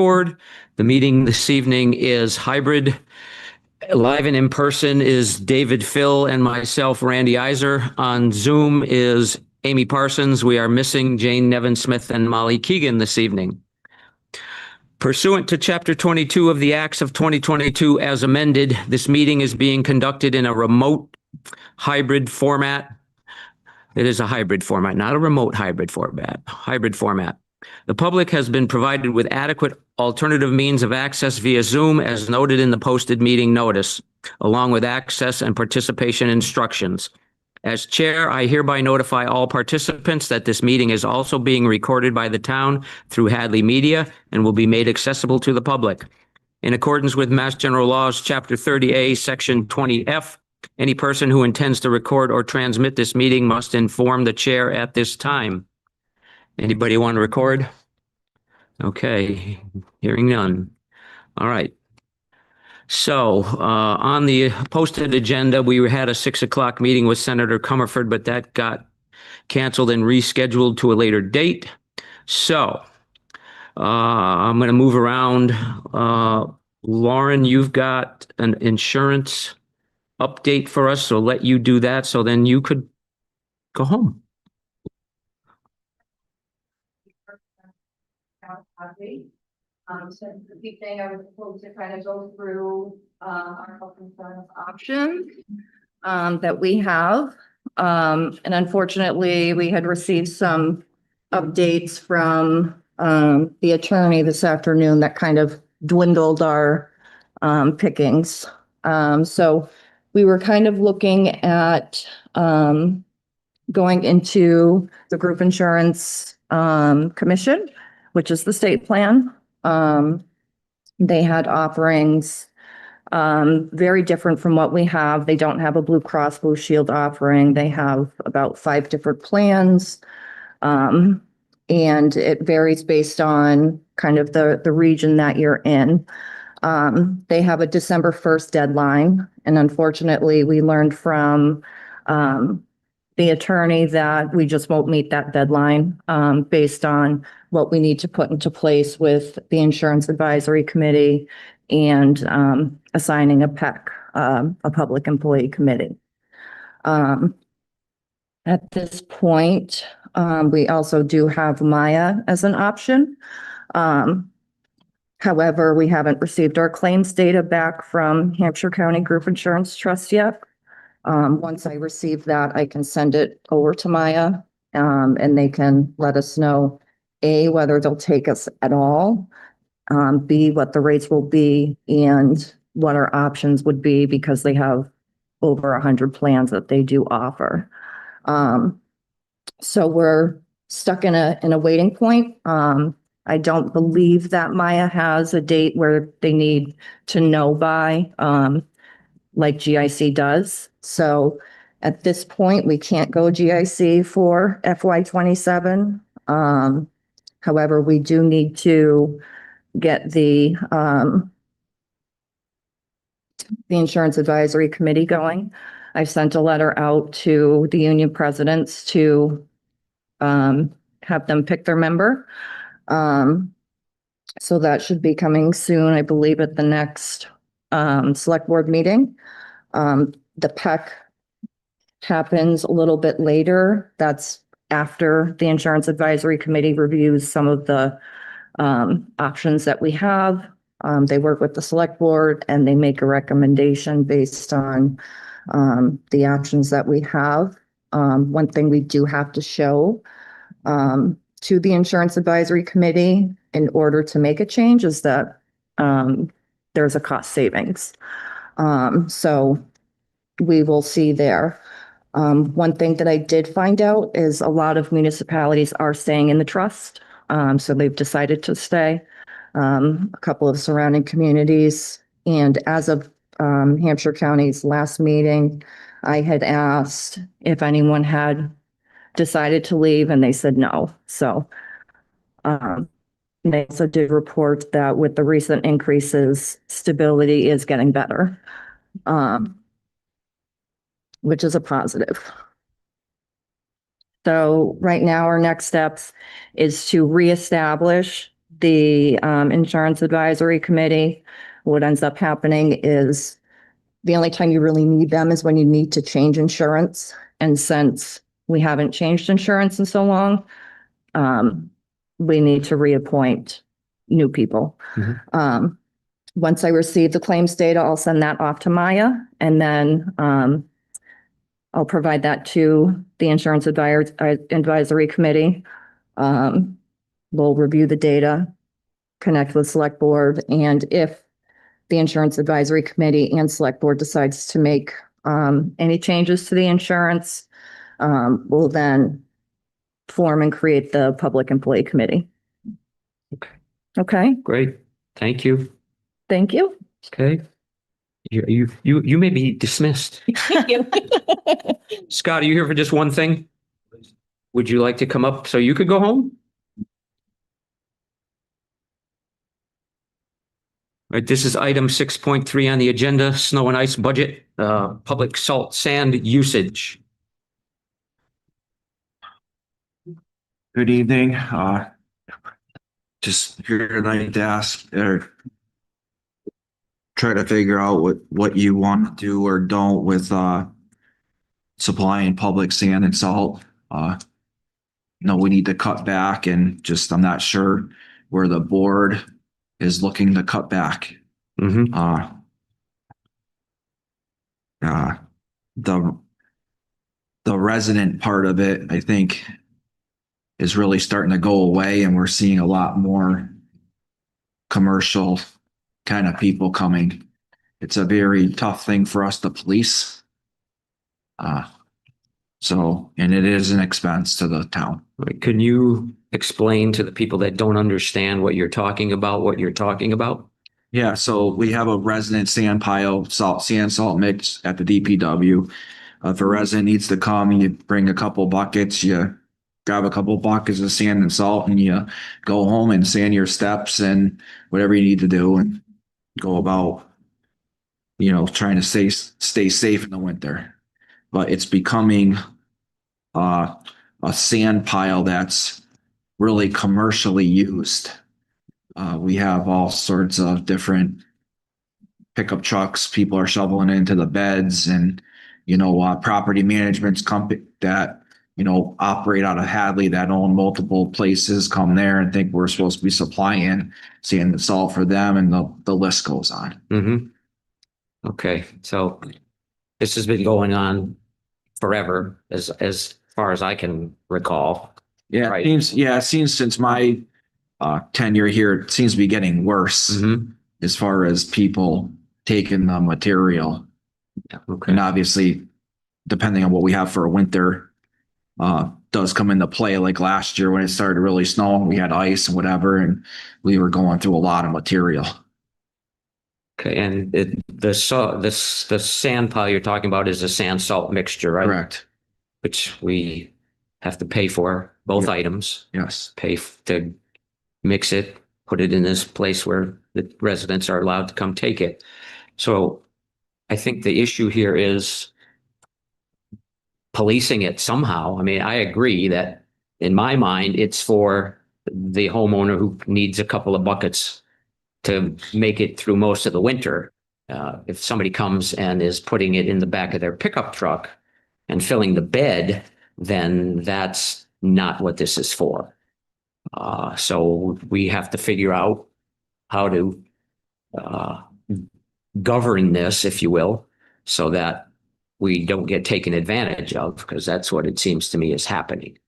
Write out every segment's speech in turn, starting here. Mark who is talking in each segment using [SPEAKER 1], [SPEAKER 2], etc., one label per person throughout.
[SPEAKER 1] Board. The meeting this evening is hybrid. Live and in person is David Phil and myself, Randy Iser. On Zoom is Amy Parsons. We are missing Jane Nevin Smith and Molly Keegan this evening. Pursuant to Chapter 22 of the Acts of 2022 as amended, this meeting is being conducted in a remote hybrid format. It is a hybrid format, not a remote hybrid format. The public has been provided with adequate alternative means of access via Zoom as noted in the posted meeting notice, along with access and participation instructions. As chair, I hereby notify all participants that this meeting is also being recorded by the town through Hadley Media and will be made accessible to the public. In accordance with Mass General Laws, Chapter 30A, Section 20F, any person who intends to record or transmit this meeting must inform the chair at this time. Anybody want to record? Okay, hearing none. All right. So on the posted agenda, we had a 6 o'clock meeting with Senator Comerford, but that got canceled and rescheduled to a later date. So I'm going to move around. Lauren, you've got an insurance update for us, so let you do that so then you could go home.
[SPEAKER 2] So the big thing I was supposed to kind of go through our health insurance options that we have. And unfortunately, we had received some updates from the attorney this afternoon that kind of dwindled our pickings. So we were kind of looking at going into the group insurance commission, which is the state plan. They had offerings very different from what we have. They don't have a Blue Cross Blue Shield offering. They have about 5 different plans. And it varies based on kind of the region that you're in. They have a December 1st deadline. And unfortunately, we learned from the attorney that we just won't meet that deadline based on what we need to put into place with the Insurance Advisory Committee and assigning a PEC, a Public Employee Committee. At this point, we also do have Maya as an option. However, we haven't received our claims data back from Hampshire County Group Insurance Trust yet. Once I receive that, I can send it over to Maya, and they can let us know, A, whether they'll take us at all, B, what the rates will be, and what our options would be, because they have over 100 plans that they do offer. So we're stuck in a waiting point. I don't believe that Maya has a date where they need to know by, like GIC does. So at this point, we can't go GIC for FY27. However, we do need to get the Insurance Advisory Committee going. I sent a letter out to the union presidents to have them pick their member. So that should be coming soon, I believe, at the next select board meeting. The PEC happens a little bit later. That's after the Insurance Advisory Committee reviews some of the options that we have. They work with the select board and they make a recommendation based on the options that we have. One thing we do have to show to the Insurance Advisory Committee in order to make a change is that there's a cost savings. So we will see there. One thing that I did find out is a lot of municipalities are staying in the trust. So they've decided to stay. A couple of surrounding communities. And as of Hampshire County's last meeting, I had asked if anyone had decided to leave and they said no. So they also did report that with the recent increases, stability is getting better, which is a positive. So right now our next steps is to reestablish the Insurance Advisory Committee, what ends up happening is the only time you really need them is when you need to change insurance. And since we haven't changed insurance in so long, we need to reappoint new people.
[SPEAKER 1] Mhm.
[SPEAKER 2] Once I receive the claims data, I'll send that off to Maya, and then I'll provide that to the Insurance Advisory Committee. We'll review the data, connect with Select Board, and if the Insurance Advisory Committee and Select Board decides to make any changes to the insurance, we'll then form and create the Public Employee Committee.
[SPEAKER 1] Okay.
[SPEAKER 2] Okay,
[SPEAKER 1] Great. Thank you.
[SPEAKER 2] thank you.
[SPEAKER 1] Okay. You may be dismissed.
[SPEAKER 2] Thank you.
[SPEAKER 1] Scott, are you here for just one thing? Would you like to come up so you could go home? All right, this is item 6.3 on the agenda, snow and ice budget, public salt sand usage.
[SPEAKER 3] Good evening. Just here tonight to ask or try to figure out what you want to do or don't with supplying public sand and salt. No, we need to cut back and just I'm not sure where the board is looking to cut back.
[SPEAKER 1] Mm-hmm.
[SPEAKER 3] The resident part of it, I think, is really starting to go away, and we're seeing a lot more commercial kind of people coming. It's a very tough thing for us to police. And it is an expense to the town.
[SPEAKER 1] Can you explain to the people that don't understand what you're talking about?
[SPEAKER 3] Yeah, so we have a resident sand pile, sand salt mix at the DPW. If a resident needs to come, you bring a couple buckets, you grab a couple buckets of sand and salt, and you go home and sand your steps and whatever you need to do and go about, trying to stay safe in the winter. But it's becoming a sand pile that's really commercially used. We have all sorts of different pickup trucks. People are shoveling into the beds, and property management's company that operate out of Hadley that own multiple places come there and think we're supposed to be supplying sand and salt for them, and the list goes on.
[SPEAKER 1] Mm-hmm. Okay, so this has been going on forever, as far as I can recall.
[SPEAKER 3] Yeah,
[SPEAKER 1] Right.
[SPEAKER 3] it seems since my tenure here, it seems to be getting worse
[SPEAKER 1] Mm-hmm.
[SPEAKER 3] as far as people taking the material.
[SPEAKER 1] Okay.
[SPEAKER 3] And obviously, depending on what we have for a winter, does come into play. Like last year when it started really snowing, we had ice and whatever, and we were going through a lot of material.
[SPEAKER 1] Okay, and the sand pile you're talking about is a sand salt mixture, right?
[SPEAKER 3] Correct.
[SPEAKER 1] Which we have to pay for, both
[SPEAKER 3] Yeah.
[SPEAKER 1] items,
[SPEAKER 3] Yes.
[SPEAKER 1] to mix it, put it in this place where the residents are allowed to come take it. So I think the issue here is policing it somehow. I mean, I agree that in my mind, it's for the homeowner who needs a couple of buckets to make it through most of the winter. If somebody comes and is putting it in the back of their pickup truck and filling the bed, then that's not what this is for. So we have to figure out how to govern this, if you will, so that we don't get taken advantage of, because that's what it seems to me is happening.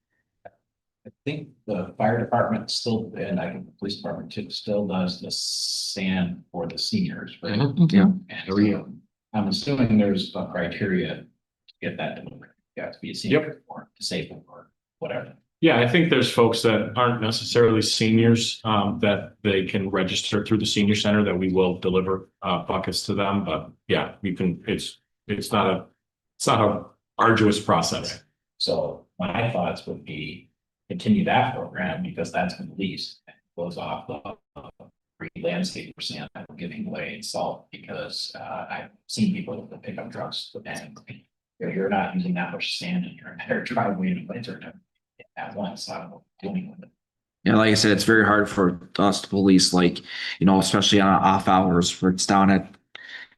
[SPEAKER 4] I think the fire department still, and I think the police department too, still does the sand for the seniors, right?
[SPEAKER 3] Yeah.
[SPEAKER 4] And I'm assuming there's a criteria to get that delivered. You have to be a senior or disabled or whatever.
[SPEAKER 5] Yeah, I think there's folks that aren't necessarily seniors, that they can register through the senior center, that we will deliver buckets to them. But yeah, you can, it's not a arduous process.
[SPEAKER 4] So my thoughts would be continue that program because that's been leased and goes off the free landscape sand that we're giving away in salt, because I've seen people with the pickup trucks and you're not using that much sand in your entire driveway in the winter to at once. I don't know what you're doing with it.
[SPEAKER 3] Yeah, like I said, it's very hard for us to police, like, especially on off hours where it's down at,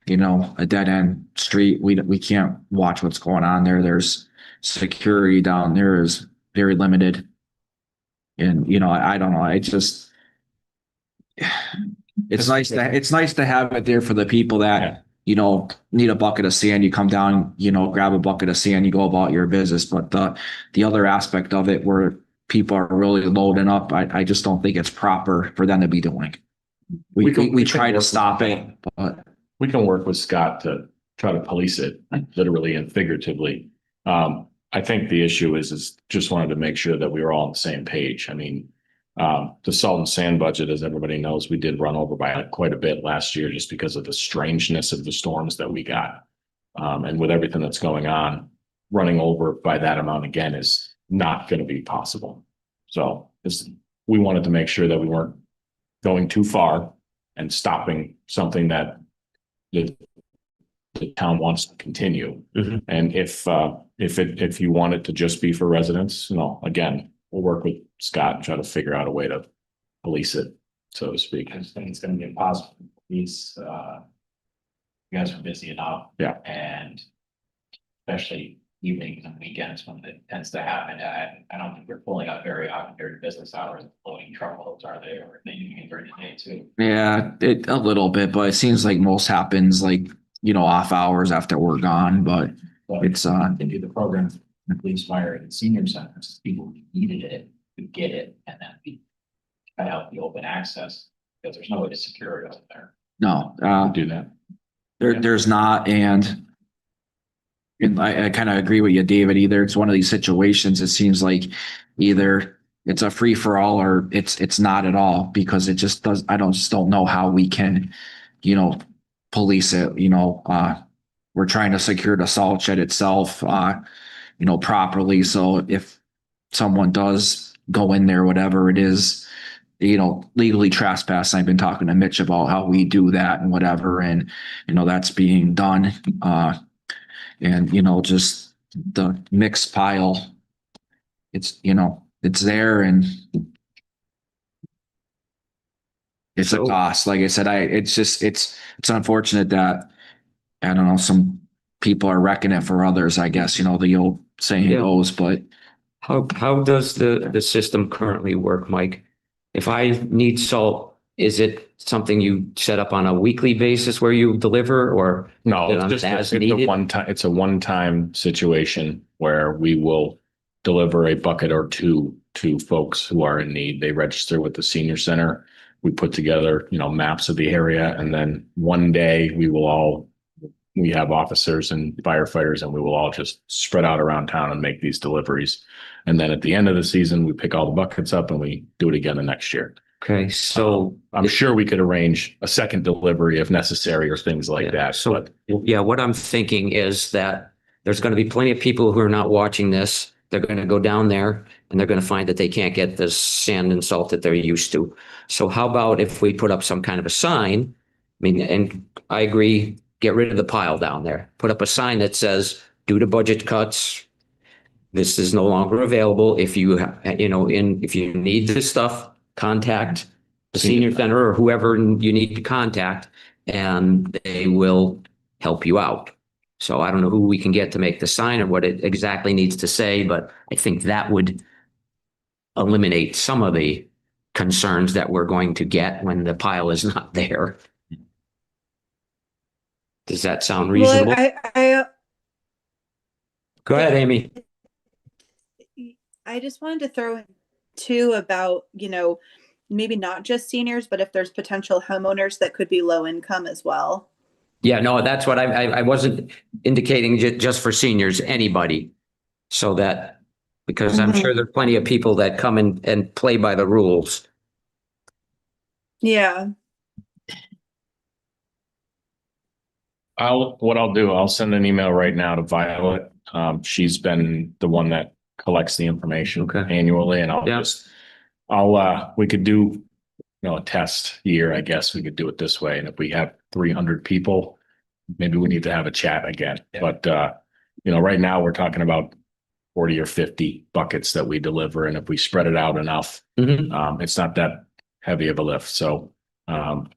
[SPEAKER 3] a dead end street. We can't watch what's going on there. There's security down there is very limited. And, I don't know. I just, it's nice to have it there for the people
[SPEAKER 5] Yeah.
[SPEAKER 3] that, need a bucket of sand. You come down, grab a bucket of sand, you go about your business. But the other aspect of it where people are really loading up, I just don't think it's proper for them to be doing.
[SPEAKER 5] We can-
[SPEAKER 3] We try to stop it, but
[SPEAKER 5] We can work with Scott to try to police it literally and figuratively. I think the issue is just wanted to make sure that we were all on the same page. I mean, the salt and sand budget, as everybody knows, we did run over by quite a bit last year just because of the strangeness of the storms that we got. And with everything that's going on, running over by that amount again is not going to be possible. So we wanted to make sure that we weren't going too far and stopping something that the town wants to continue.
[SPEAKER 1] Mhm.
[SPEAKER 5] And if you want it to just be for residents, again, we'll work with Scott and try to figure out a way to police it, so to speak.
[SPEAKER 4] I just think it's gonna be impossible. These, you guys are busy enough.
[SPEAKER 5] Yeah.
[SPEAKER 4] And especially evenings and weekends when it tends to happen. I don't think we're pulling up very often during business hours, loading truckloads, are they, or they do during the day too?
[SPEAKER 3] yeah, a little bit, but it seems like most happens like, off hours after we're gone, but
[SPEAKER 4] But
[SPEAKER 3] it's,
[SPEAKER 4] they do the program, for police, fire, and senior centers, people who needed it, who get it, and then we cut out the open access, because there's no way to secure it out there.
[SPEAKER 3] no,
[SPEAKER 5] Do that.
[SPEAKER 3] there's not, and I kind of agree with you, David. Either it's one of these situations, it seems like either it's a free for all or it's not at all, because it just does, just don't know how we can, police it, we're trying to secure the salt shed itself, properly. So if someone does go in there, whatever it is, legally trespass, I've been talking to Mitch about how we do that and whatever, and, that's being done. And, just the mixed pile, it's, it's there and it's a
[SPEAKER 1] So-
[SPEAKER 3] cost. Like I said, it's unfortunate that, I don't know, some people are wrecking it for others, I guess, the old saying
[SPEAKER 1] Yeah.
[SPEAKER 3] goes, but
[SPEAKER 1] How does the system currently work, Mike? If I need salt, is it something you set up on a weekly basis where you deliver, or?
[SPEAKER 5] No,
[SPEAKER 1] Is it
[SPEAKER 5] it's just,
[SPEAKER 1] as
[SPEAKER 5] it's a
[SPEAKER 1] needed?
[SPEAKER 5] one-time situation where we will deliver a bucket or two to folks who are in need. They register with the senior center. We put together, maps of the area, and then one day we have officers and firefighters, and we will all just spread out around town and make these deliveries. And then at the end of the season, we pick all the buckets up and we do it again the next year.
[SPEAKER 1] Okay, so,
[SPEAKER 5] I'm sure we could arrange a second delivery if necessary or things like
[SPEAKER 1] Yeah,
[SPEAKER 5] that.
[SPEAKER 1] so-
[SPEAKER 5] But
[SPEAKER 1] yeah, what I'm thinking is that there's going to be plenty of people who are not watching this. They're going to go down there and they're going to find that they can't get the sand and salt that they're used to. So how about if we put up some kind of a sign? I mean, and I agree, get rid of the pile down there. Put up a sign that says, due to budget cuts, this is no longer available. If you, if you need this stuff, contact the senior center or whoever you need to contact, and they will help you out. So I don't know who we can get to make the sign or what it exactly needs to say, but I think that would eliminate some of the concerns that we're going to get when the pile is not there. Does that sound reasonable? Go ahead, Amy.
[SPEAKER 6] I just wanted to throw in too about, maybe not just seniors, but if there's potential homeowners that could be low income as well.
[SPEAKER 1] Yeah, no, that's what I wasn't indicating just for seniors, anybody. So that, because I'm sure there's plenty of people that come and play by the rules.
[SPEAKER 6] Yeah.
[SPEAKER 5] what I'll do, I'll send an email right now to Violet. She's been the one that collects the information
[SPEAKER 1] Okay.
[SPEAKER 5] annually, and
[SPEAKER 1] Yeah.
[SPEAKER 5] we could do, a test year, I guess we could do it this way. And if we have 300 people, maybe we need to have a chat again.
[SPEAKER 4] Yeah.
[SPEAKER 5] But, right now we're talking about 40 or 50 buckets that we deliver. And if we spread it out enough,
[SPEAKER 1] Mhm.
[SPEAKER 5] it's not that heavy of a lift. So I'll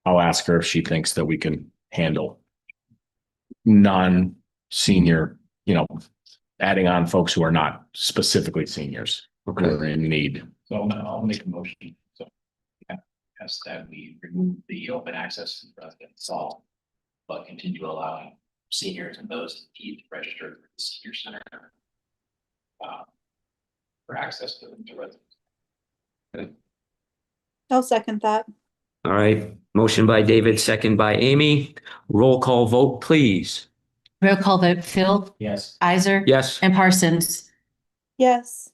[SPEAKER 5] ask her if she thinks that we can handle non-senior, adding on folks who are not specifically seniors who
[SPEAKER 1] Okay.
[SPEAKER 5] are in need.
[SPEAKER 4] So I'll make a motion. So yeah, ask that we remove the open access for resident salt, but continue allowing seniors and those in need to register for the senior center. For access to residents.
[SPEAKER 6] I'll second that.
[SPEAKER 1] All right. Motion by David, second by Amy. Roll call vote, please.
[SPEAKER 7] Roll call vote, Phil,
[SPEAKER 4] Yes.
[SPEAKER 7] Isaac.
[SPEAKER 1] Yes.
[SPEAKER 7] And Parsons.
[SPEAKER 6] Yes.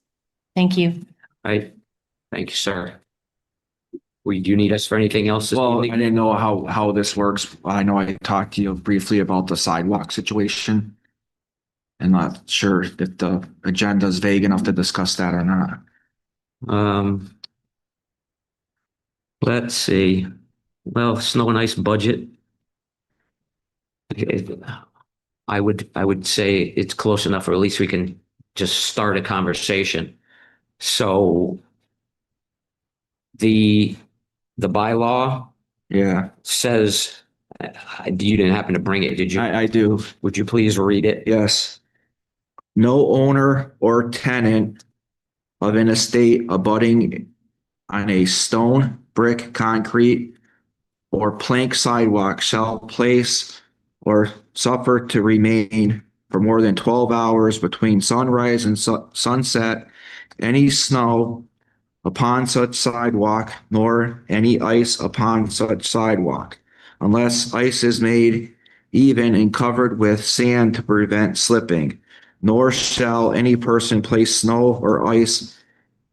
[SPEAKER 7] Thank you.
[SPEAKER 1] All right. Thank you, sir. Do you need us for anything else this
[SPEAKER 3] Well, I
[SPEAKER 1] evening?
[SPEAKER 3] didn't know how this works. I know I talked to you briefly about the sidewalk situation. I'm not sure if the agenda is vague enough to discuss that or not.
[SPEAKER 1] Let's see. Well, snow and ice budget. I would say it's close enough, or at least we can just start a conversation. So the bylaw
[SPEAKER 3] Yeah,
[SPEAKER 1] says, you didn't happen to bring it, did you?
[SPEAKER 3] I do.
[SPEAKER 1] Would you please read it?
[SPEAKER 3] Yes. No owner or tenant of an estate abutting on a stone, brick, concrete, or plank sidewalk shall place or suffer to remain for more than 12 hours between sunrise and sunset any snow upon such sidewalk, nor any ice upon such sidewalk, unless ice is made even and covered with sand to prevent slipping. Nor shall any person place snow or ice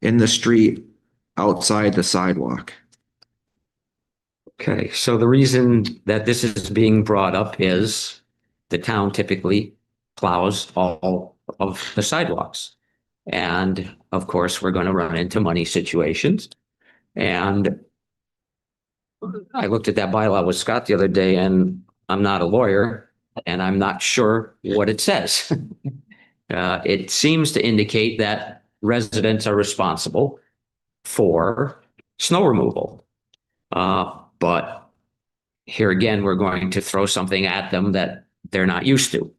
[SPEAKER 3] in the street outside the sidewalk.
[SPEAKER 1] Okay, so the reason that this is being brought up is the town typically plows all of the sidewalks. And of course, we're going to run into money situations. And I looked at that bylaw with Scott the other day, and I'm not a lawyer and I'm not sure what it says. It seems to indicate that residents are responsible for snow removal. But here again, we're going to throw something at them that they're not used to.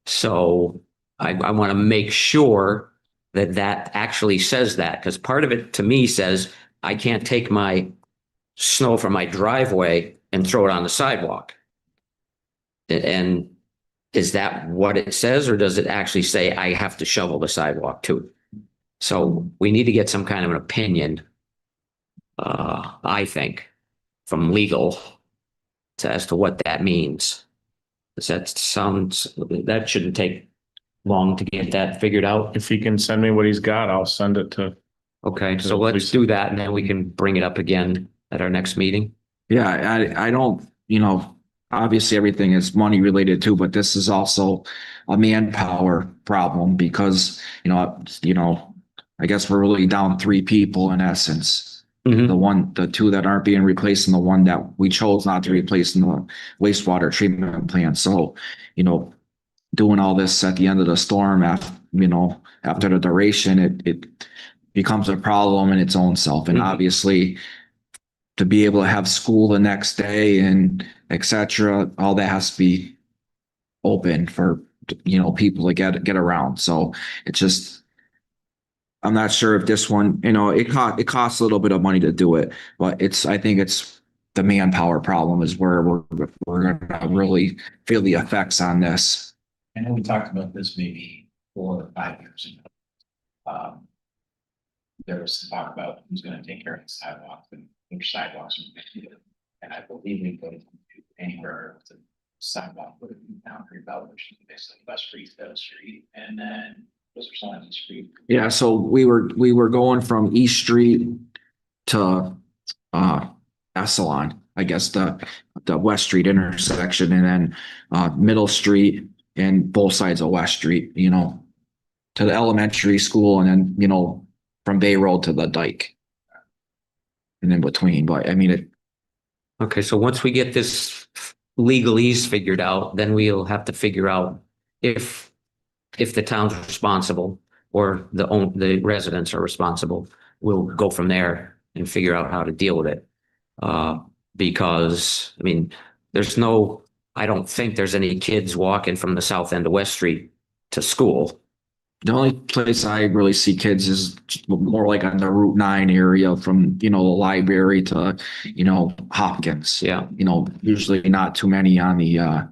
[SPEAKER 1] So I want to make sure that actually says that, because part of it to me says I can't take my snow from my driveway and throw it on the sidewalk. And is that what it says, or does it actually say I have to shovel the sidewalk too? So we need to get some kind of an opinion, I think, from legal as to what that means. That shouldn't take long to get that figured out.
[SPEAKER 5] If he can send me what he's got, I'll send it to.
[SPEAKER 1] Okay, so let's do that, and then we can bring it up again at our next meeting.
[SPEAKER 3] Yeah, I don't, obviously everything is money related too, but this is also a manpower problem because, I guess we're really down 3 people in essence. The 2 that aren't being replaced and the 1 that we chose not to replace in the wastewater treatment plant. So, doing all this at the end of the storm after the duration, it becomes a problem in its own self. And obviously to be able to have school the next day and et cetera, all that has to be open for, people to get around. So it's just, I'm not sure if this one, it costs a little bit of money to do it, but I think it's the manpower problem is where we're gonna really feel the effects on this.
[SPEAKER 4] I know we talked about this maybe 4 or 5 years ago. There was some talk about who's going to take care of the sidewalks and which sidewalks are going to do it. And I believe we put it anywhere the sidewalk would have been Boundary Belt, which is basically West Street, Fifth Street, and then those are some of the street.
[SPEAKER 3] Yeah, so we were going from East Street to Essalon, I guess the West Street intersection, and then Middle Street and both sides of West Street, to the elementary school, and then from Bay Road to the dike. And in between, but I mean
[SPEAKER 1] Okay, so once we get this legalese figured out, then we'll have to figure out if if the town's responsible or the residents are responsible, we'll go from there and figure out how to deal with it. Because, I mean, I don't think there's any kids walking from the south end of West Street to school.
[SPEAKER 3] The only place I really see kids is more like on the Route 9 area from, the library to, Hopkins.
[SPEAKER 1] Yeah.
[SPEAKER 3] Usually not too many on the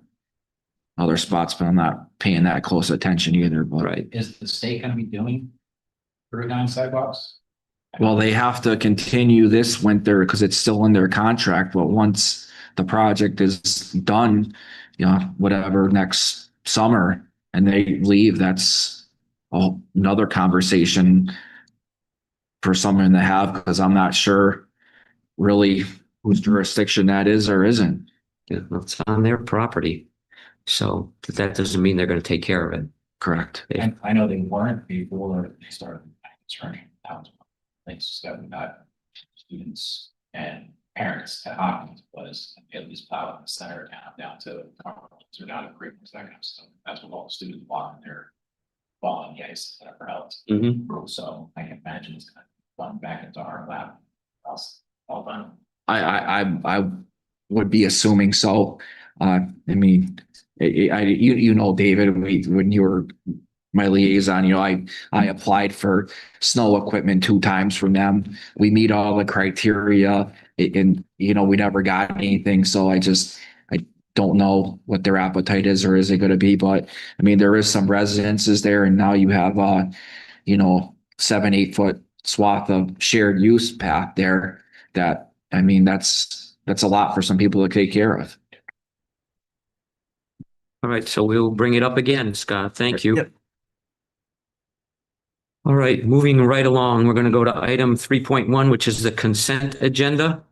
[SPEAKER 3] other spots, but I'm not paying that close attention either, but.
[SPEAKER 1] Right.
[SPEAKER 4] Is the state gonna be doing Route 9 sidewalks?
[SPEAKER 3] Well, they have to continue this winter because it's still in their contract, but once the project is done, whatever, next summer, and they leave, that's another conversation for someone to have, because I'm not sure really whose jurisdiction that is or isn't.
[SPEAKER 1] Yeah, it's on their property. So that doesn't mean they're going to take care of it.
[SPEAKER 3] Correct.
[SPEAKER 4] And I know they weren't before they started construction towns. Places that we got students and parents at Hopkins was at least plowing the center down to so down to Creek, that kind of stuff. That's what all the students walking there, falling the ice, whatever else. So I can imagine it's kind of going back into our lap. All done.
[SPEAKER 3] I would be assuming so. I mean, David, when you were my liaison, I applied for snow equipment 2 times from them. We meet all the criteria and, we never got anything. So I don't know what their appetite is or is it going to be, but I mean, there is some residences there and now you have 7-8 foot swath of shared use path there that, I mean, that's a lot for some people to take care of.
[SPEAKER 1] All right, so we'll bring it up again, Scott. Thank you.
[SPEAKER 3] Yep.
[SPEAKER 1] All right, moving right along, we're going to go to item 3.1, which is the consent agenda.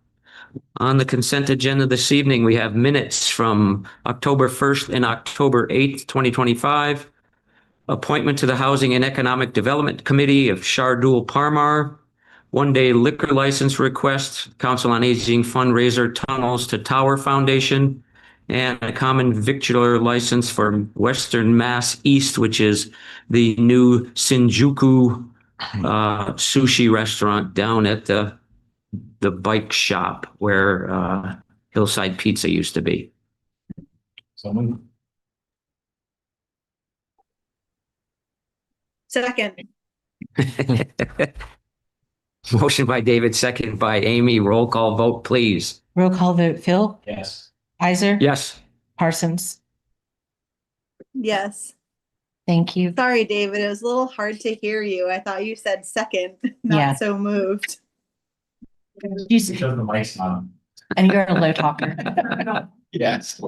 [SPEAKER 1] On the consent agenda this evening, we have minutes from October 1st and October 8th, 2025. Appointment to the Housing and Economic Development Committee of Shardul Parmar. 1-day liquor license request, Council on Aging fundraiser Tunnels to Tower Foundation. And a common victular license for Western Mass East, which is the new Shinjuku sushi restaurant down at the bike shop where Hillside Pizza used to be.
[SPEAKER 4] Someone,
[SPEAKER 6] Second,
[SPEAKER 1] Motion by David, second by Amy. Roll call vote, please.
[SPEAKER 7] Roll call vote, Phil,
[SPEAKER 4] yes.
[SPEAKER 7] Isaac.
[SPEAKER 1] Yes.
[SPEAKER 7] Parsons.
[SPEAKER 6] yes.
[SPEAKER 7] Thank you.
[SPEAKER 6] Sorry, David, it was a little hard to hear you. I thought you said second,
[SPEAKER 7] Yeah.
[SPEAKER 6] not so moved.
[SPEAKER 7] You,
[SPEAKER 4] Because the mic's on.
[SPEAKER 7] and you're a low talker.
[SPEAKER 4] Yes.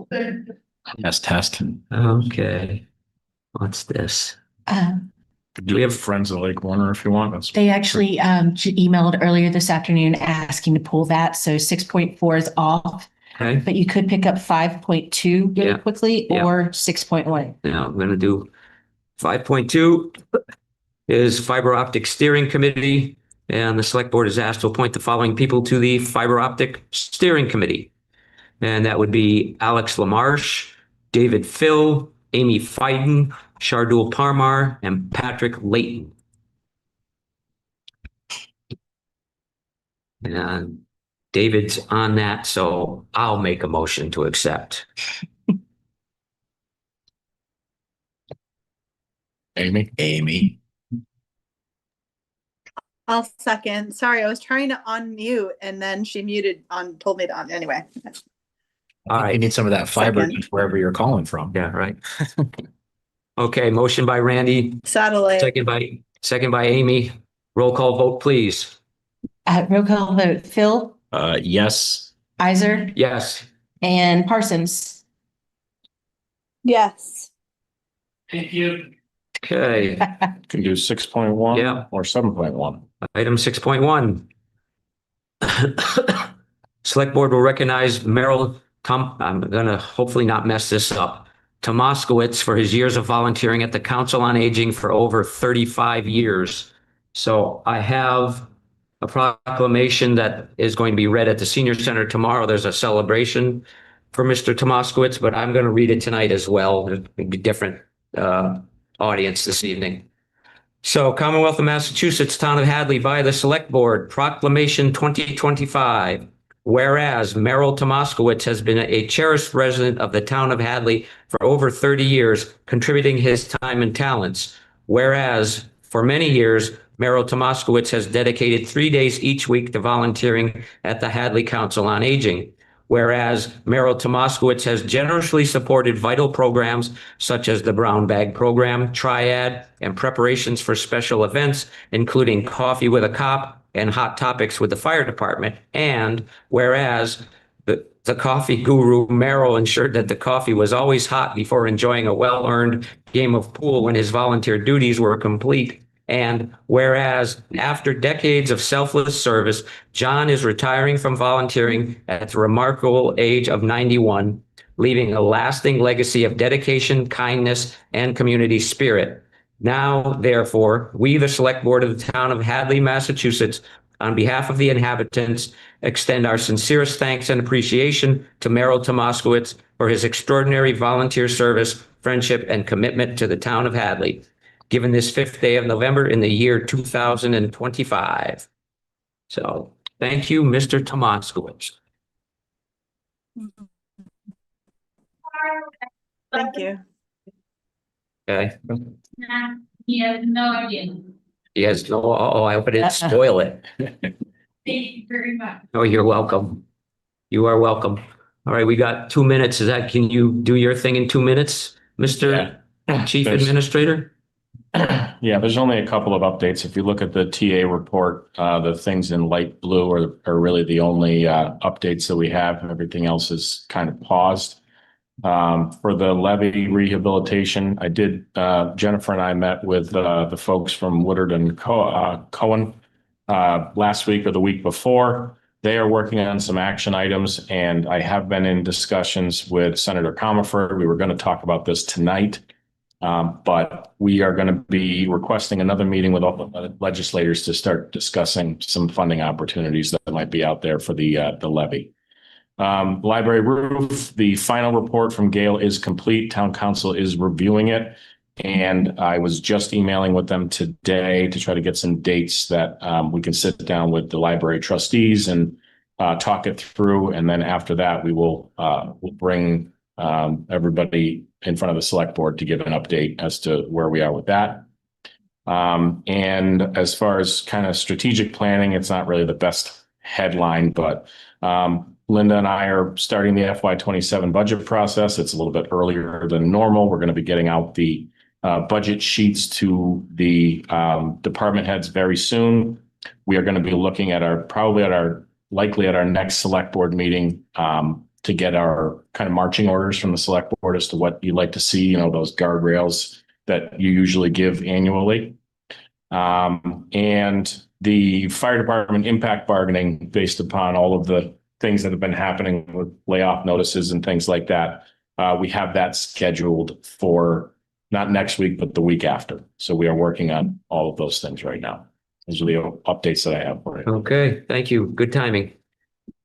[SPEAKER 4] Yes, test.
[SPEAKER 1] Okay. What's this?
[SPEAKER 5] Do we have friends at Lake Warner if you want? That's
[SPEAKER 7] They actually emailed earlier this afternoon asking to pull that. So 6.4 is off,
[SPEAKER 1] Okay.
[SPEAKER 7] but you could pick up 5.2 really
[SPEAKER 1] Yeah.
[SPEAKER 7] quickly
[SPEAKER 1] Yeah.
[SPEAKER 7] or 6.1.
[SPEAKER 1] Now I'm going to do 5.2 is Fiber Optic Steering Committee. And the select board is asked to appoint the following people to the Fiber Optic Steering Committee. And that would be Alex Lamarche, David Phil, Amy Fiden, Shardul Parmar, and Patrick Layton. And David's on that, so I'll make a motion to accept.
[SPEAKER 5] Amy.
[SPEAKER 6] I'll second. Sorry, I was trying to unmute and then she told me to on. Anyway,
[SPEAKER 1] All right.
[SPEAKER 4] You need some of that fiber
[SPEAKER 6] Second.
[SPEAKER 4] wherever you're calling from.
[SPEAKER 1] Yeah, right. Okay, motion by Randy,
[SPEAKER 6] satellite,
[SPEAKER 1] second by Amy. Roll call vote, please.
[SPEAKER 7] Roll call vote, Phil,
[SPEAKER 4] Yes.
[SPEAKER 7] Isaac,
[SPEAKER 1] Yes.
[SPEAKER 7] and Parsons.
[SPEAKER 6] yes.
[SPEAKER 4] Thank you.
[SPEAKER 1] Okay,
[SPEAKER 5] Can do 6.1.
[SPEAKER 1] Yeah.
[SPEAKER 5] Or 7.1.
[SPEAKER 1] item 6.1. Select Board will recognize Merrill I'm gonna hopefully not mess this up. Tomaskowitz for his years of volunteering at the Council on Aging for over 35 years. So I have a proclamation that is going to be read at the Senior Center tomorrow. There's a celebration for Mr. Tomaskowitz, but I'm going to read it tonight as well. There'll be different audience this evening. So Commonwealth of Massachusetts, Town of Hadley, via the Select Board, Proclamation 2025. Whereas Merrill Tomaskowitz has been a cherished resident of the Town of Hadley for over 30 years, contributing his time and talents. Whereas for many years, Merrill Tomaskowitz has dedicated 3 days each week to volunteering at the Hadley Council on Aging. Whereas Merrill Tomaskowitz has generously supported vital programs such as the Brown Bag Program, Triad, and preparations for special events, including Coffee with a Cop and Hot Topics with the Fire Department. And whereas the coffee guru Merrill ensured that the coffee was always hot before enjoying a well-earned game of pool when his volunteer duties were complete. And whereas after decades of selfless service, John is retiring from volunteering at the remarkable age of 91, leaving a lasting legacy of dedication, kindness, and community spirit. Now, therefore, we, the Select Board of the Town of Hadley, Massachusetts, on behalf of the inhabitants, extend our sincerest thanks and appreciation to Merrill Tomaskowitz for his extraordinary volunteer service, friendship, and commitment to the Town of Hadley, given this 5th day of November in the year 2025. So, thank you, Mr. Tomaskowitz.
[SPEAKER 6] Thank you.
[SPEAKER 1] Okay.
[SPEAKER 8] He has no idea.
[SPEAKER 1] He has no, I hope I didn't spoil it.
[SPEAKER 8] Thank you very much.
[SPEAKER 1] Oh, you're welcome. You are welcome. All right, we got 2 minutes. Can you do your thing in 2 minutes, Mr. Chief
[SPEAKER 5] There's-
[SPEAKER 1] Administrator?
[SPEAKER 5] Yeah, there's only a couple of updates. If you look at the TA report, the things in light blue are really the only updates that we have. Everything else is kind of paused. For the levy rehabilitation, Jennifer and I met with the folks from Woodard and Cohen last week or the week before. They are working on some action items, and I have been in discussions with Senator Comerford. We were going to talk about this tonight. But we are going to be requesting another meeting with all the legislators to start discussing some funding opportunities that might be out there for the levy. Library roof, the final report from Gale is complete. Town Council is reviewing it. And I was just emailing with them today to try to get some dates that we can sit down with the library trustees and talk it through. And then after that, we'll bring everybody in front of the Select Board to give an update as to where we are with that. And as far as kind of strategic planning, it's not really the best headline, but Linda and I are starting the FY27 budget process. It's a little bit earlier than normal. We're going to be getting out the budget sheets to the department heads very soon. We are going to be looking at likely at our next Select Board meeting to get our kind of marching orders from the Select Board as to what you'd like to see, those guardrails that you usually give annually. And the fire department impact bargaining, based upon all of the things that have been happening with layoff notices and things like that. We have that scheduled for not next week, but the week after. So we are working on all of those things right now. Those are the updates that I have for you.
[SPEAKER 1] Okay, thank you. Good timing.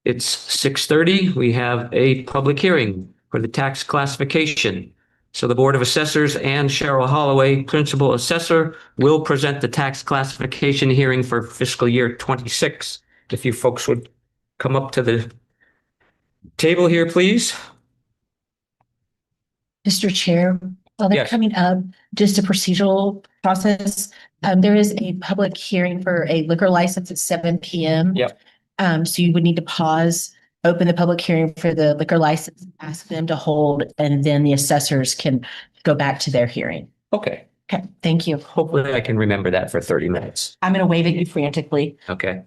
[SPEAKER 1] It's 6:30. We have a public hearing for the tax classification. So the Board of Assessors and Cheryl Holloway, Principal Assessor, will present the tax classification hearing for fiscal year 26. If you folks would come up to the table here, please.
[SPEAKER 7] Mr. Chair, while they're
[SPEAKER 1] Yes.
[SPEAKER 7] coming up, just a procedural process. There is a public hearing for a liquor license at 7 p.m.
[SPEAKER 1] Yep.
[SPEAKER 7] So you would need to pause, open the public hearing for the liquor license, ask them to hold, and then the assessors can go back to their hearing.
[SPEAKER 1] Okay,
[SPEAKER 7] Okay, thank you.
[SPEAKER 1] hopefully I can remember that for 30 minutes.
[SPEAKER 7] I'm going to wave at you frantically.
[SPEAKER 1] Okay.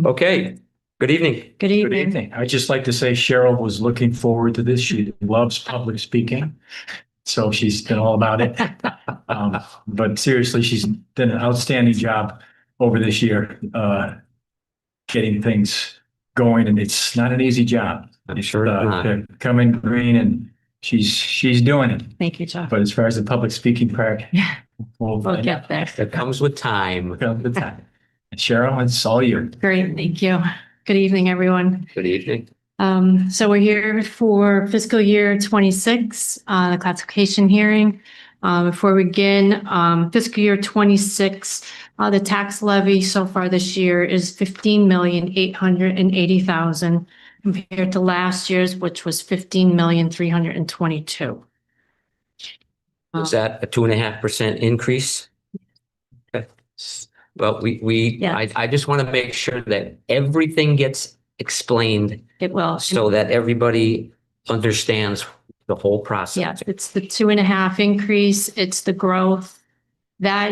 [SPEAKER 1] Okay, good evening.
[SPEAKER 7] Good
[SPEAKER 9] Good
[SPEAKER 7] evening.
[SPEAKER 9] evening. I'd just like to say Cheryl was looking forward to this. She loves public speaking. So she's been all about it. But seriously, she's done an outstanding job over this year, getting things going, and it's not an easy job.
[SPEAKER 1] I'm sure it's not.
[SPEAKER 9] To come in green, and she's doing it.
[SPEAKER 7] Thank you, Chuck.
[SPEAKER 9] But as far as the public speaking part,
[SPEAKER 7] Yeah,
[SPEAKER 9] we'll
[SPEAKER 7] we'll
[SPEAKER 9] find
[SPEAKER 7] get there.
[SPEAKER 1] That comes with time.
[SPEAKER 9] out the time. Cheryl, it's all yours.
[SPEAKER 10] Great, thank you. Good evening, everyone.
[SPEAKER 1] Good evening.
[SPEAKER 10] So we're here for fiscal year 26, the classification hearing. Before we begin, fiscal year 26, the tax levy so far this year is 15,880,000 compared to last year's, which was 15,322,000.
[SPEAKER 1] Is that a 2.5% increase? Okay. Well,
[SPEAKER 10] Yes.
[SPEAKER 1] I just want to make sure that everything gets explained
[SPEAKER 10] It will.
[SPEAKER 1] so that everybody understands the whole process.
[SPEAKER 10] Yes, it's the 2.5 increase. It's the growth. That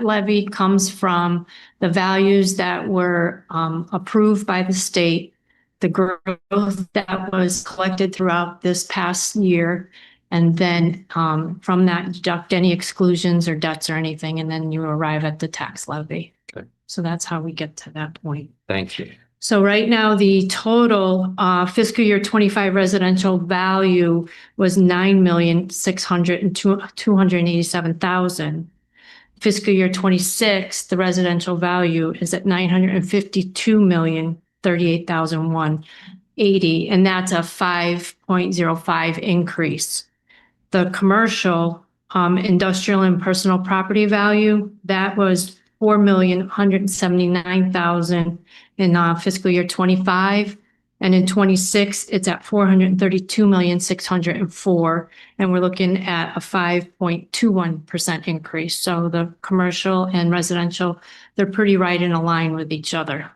[SPEAKER 10] levy comes from the values that were approved by the state, the growth that was collected throughout this past year. And then from that, deduct any exclusions or debts or anything, and then you arrive at the tax levy.
[SPEAKER 1] Okay.
[SPEAKER 10] So that's how we get to that point.
[SPEAKER 1] Thank you.
[SPEAKER 10] So right now, the total fiscal year 25 residential value was 9,602,287,000. Fiscal year 26, the residential value is at 952,038,180, and that's a 5.05 increase. The commercial, industrial and personal property value, that was 4,179,000 in fiscal year 25. And in 26, it's at 432,604,000. And we're looking at a 5.21% increase. So the commercial and residential, they're pretty right in a line with each other.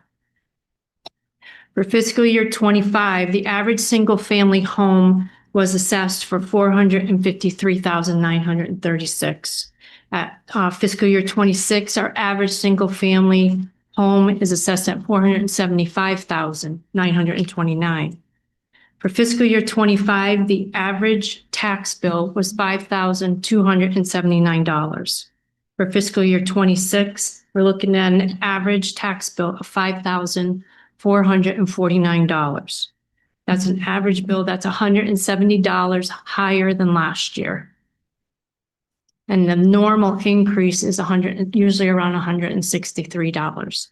[SPEAKER 10] For fiscal year 25, the average single family home was assessed for 453,936. At fiscal year 26, our average single family home is assessed at 475,929. For fiscal year 25, the average tax bill was $5,279. For fiscal year 26, we're looking at an average tax bill of $5,449. That's an average bill that's $170 higher than last year. And the normal increase is usually around $163.